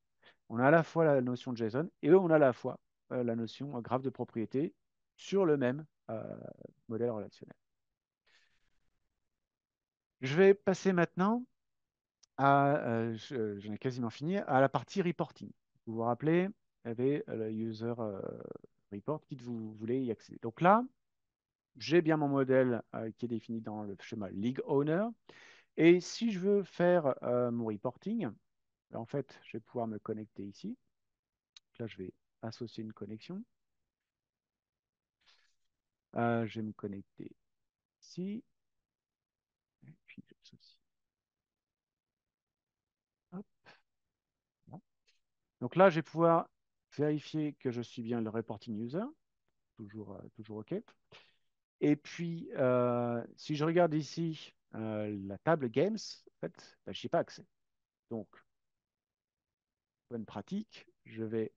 on a à la fois la notion de JSON et on a à la fois la notion graphe de propriété sur le même modèle relationnel. Je vais passer maintenant j'en ai quasiment fini, à la partie reporting. Vous vous rappelez, il y avait le user report qui vous voulez y accéder. Donc là, j'ai bien mon modèle qui est défini dans le schéma League Owner. Et si je veux faire mon reporting, en fait, je vais pouvoir me connecter ici. Là, je vais associer une connexion. Je vais me connecter ici. Et puis, ceci. Hop, voilà. Donc là, je vais pouvoir vérifier que je suis bien le reporting user. Toujours OK. Et puis, si je regarde ici la table Games, en fait, ben, je n'y ai pas accès. Donc, bonne pratique, je vais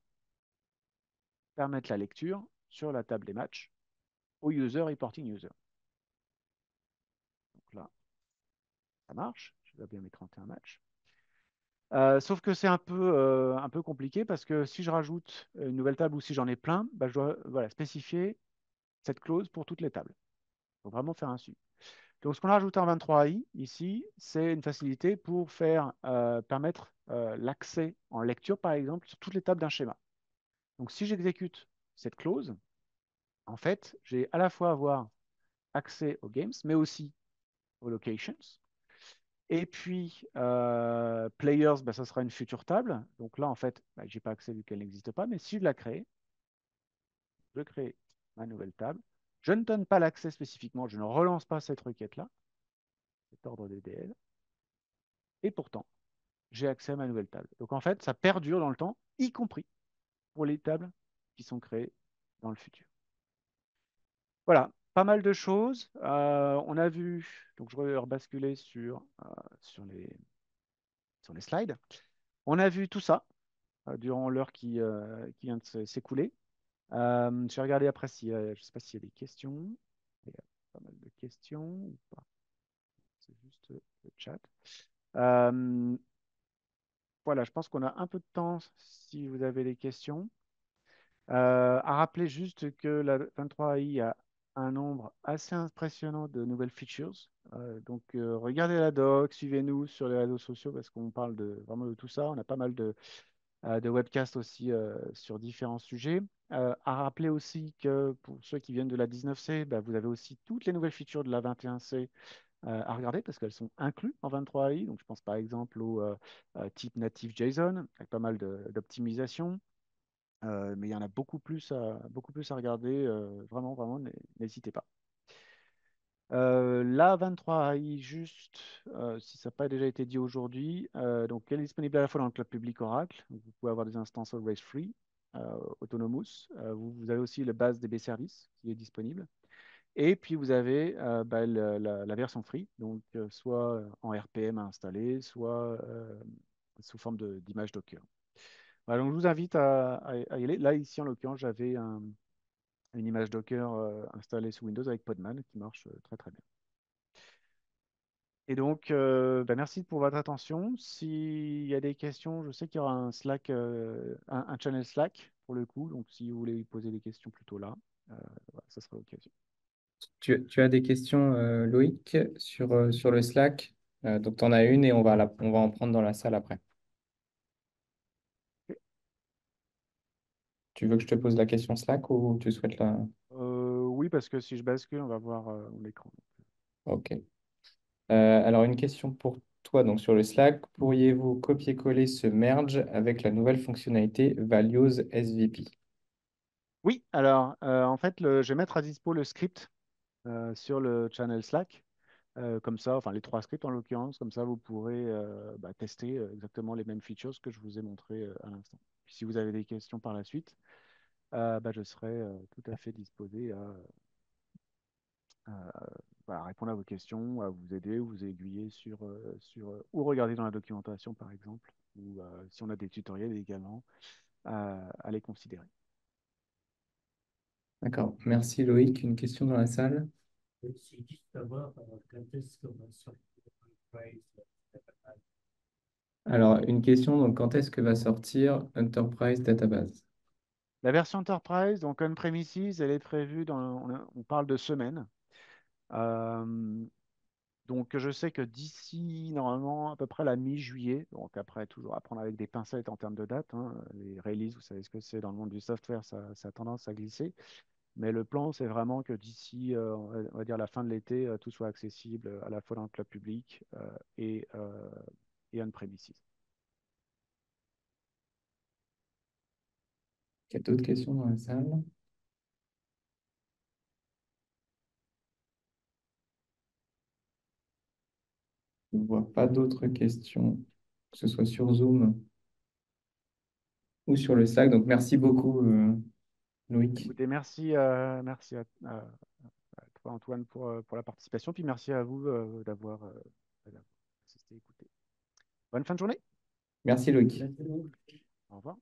permettre la lecture sur la table des matchs au user reporting user. Donc là, ça marche. Je dois bien mettre 31 matchs. Sauf que c'est un peu compliqué parce que si je rajoute une nouvelle table ou si j'en ai plein, bah, je dois voilà, spécifier cette clause pour toutes les tables. Il faut vraiment faire un suivi. Donc, ce qu'on a rajouté en 23AI ici, c'est une facilité pour permettre l'accès en lecture, par exemple, sur toutes les tables d'un schéma. Donc, si j'exécute cette clause, en fait, j'ai à la fois avoir accès aux games, mais aussi aux locations. Et puis, players, bah, ça sera une future table. Donc là, en fait, bah, je n'ai pas accès vu qu'elle n'existe pas. Mais si je la crée, je crée ma nouvelle table. Je ne donne pas l'accès spécifiquement. Je ne relance pas cette requête-là, cet ordre DDL. Et pourtant, j'ai accès à ma nouvelle table. Donc en fait, ça perdure dans le temps, y compris pour les tables qui sont créées dans le futur. Voilà, pas mal de choses. On a vu, donc je vais rebasculer sur sur les slides. On a vu tout ça durant l'heure qui vient de s'écouler. Je vais regarder après si, je ne sais pas s'il y a des questions. Il y a pas mal de questions ou pas. C'est juste le chat. Euh, voilà, je pense qu'on a un peu de temps si vous avez des questions. À rappeler juste que la 23AI a un nombre assez impressionnant de nouvelles features. Donc, regardez la doc, suivez-nous sur les réseaux sociaux parce qu'on parle vraiment de tout ça. On a pas mal de webcasts aussi sur différents sujets. À rappeler aussi que pour ceux qui viennent de la 19C, bah, vous avez aussi toutes les nouvelles features de la 21C à regarder parce qu'elles sont incluses en 23AI. Donc, je pense par exemple au type native JSON avec pas mal d'optimisation. Mais il y en a beaucoup plus à regarder. Vraiment, n'hésitez pas. La 23AI, juste, si ça n'a pas déjà été dit aujourd'hui, donc elle est disponible à la fois dans le club public Oracle. Donc, vous pouvez avoir des instances always free, autonomous. Vous avez aussi le base DB service qui est disponible. Et puis vous avez bah, la version free, donc soit en RPM à installer, soit sous forme d'image Docker. Voilà, donc je vous invite à y aller. Là, ici, en l'occurrence, j'avais une image Docker installée sous Windows avec Podman qui marche très très bien. Et donc, bah, merci pour votre attention. S'il y a des questions, je sais qu'il y aura un Slack, un channel Slack pour le coup. Donc, si vous voulez poser des questions plutôt là, voilà, ça sera l'occasion. Tu as des questions, Loïc, sur le Slack. Donc, tu en as une et on va en prendre dans la salle après. Ok. Tu veux que je te pose la question Slack ou tu souhaites la... Oui, parce que si je bascule, on va voir l'écran. Ok. Alors, une question pour toi donc, sur le Slack. Pourriez-vous copier-coller ce merge avec la nouvelle fonctionnalité Values SVP? Oui, alors en fait, je vais mettre à dispo le script sur le channel Slack. Comme ça, enfin les trois scripts en l'occurrence, comme ça vous pourrez bah, tester exactement les mêmes features que je vous ai montré à l'instant. Puis si vous avez des questions par la suite, bah, je serai tout à fait disposé à répondre à vos questions, à vous aider, vous aiguiller ou regarder dans la documentation par exemple, ou si on a des tutoriels également, à les considérer. D'accord. Merci, Loïc. Une question dans la salle? C'est juste savoir quand est-ce qu'on va sortir Enterprise. Alors, une question, donc quand est-ce que va sortir Enterprise Database? La version Enterprise, donc on-premises, elle est prévue on parle de semaines. Euh, Donc, je sais que d'ici, normalement, à peu près la mi-juillet, donc après, toujours à prendre avec des pincettes en termes de date, hein, les releases, vous savez ce que c'est dans le monde du software, ça a tendance à glisser. Mais le plan, c'est vraiment que d'ici, on va dire la fin de l'été, tout soit accessible à la fois dans le club public et on-premises. Il y a d'autres questions dans la salle? Je ne vois pas d'autres questions, que ce soit sur Zoom ou sur le Slack. Donc, merci beaucoup, Loïc. Écoutez, merci à toi, Antoine, pour la participation. Puis merci à vous d'avoir assisté, écouté. Bonne fin de journée. Merci, Loïc. Merci. Au revoir.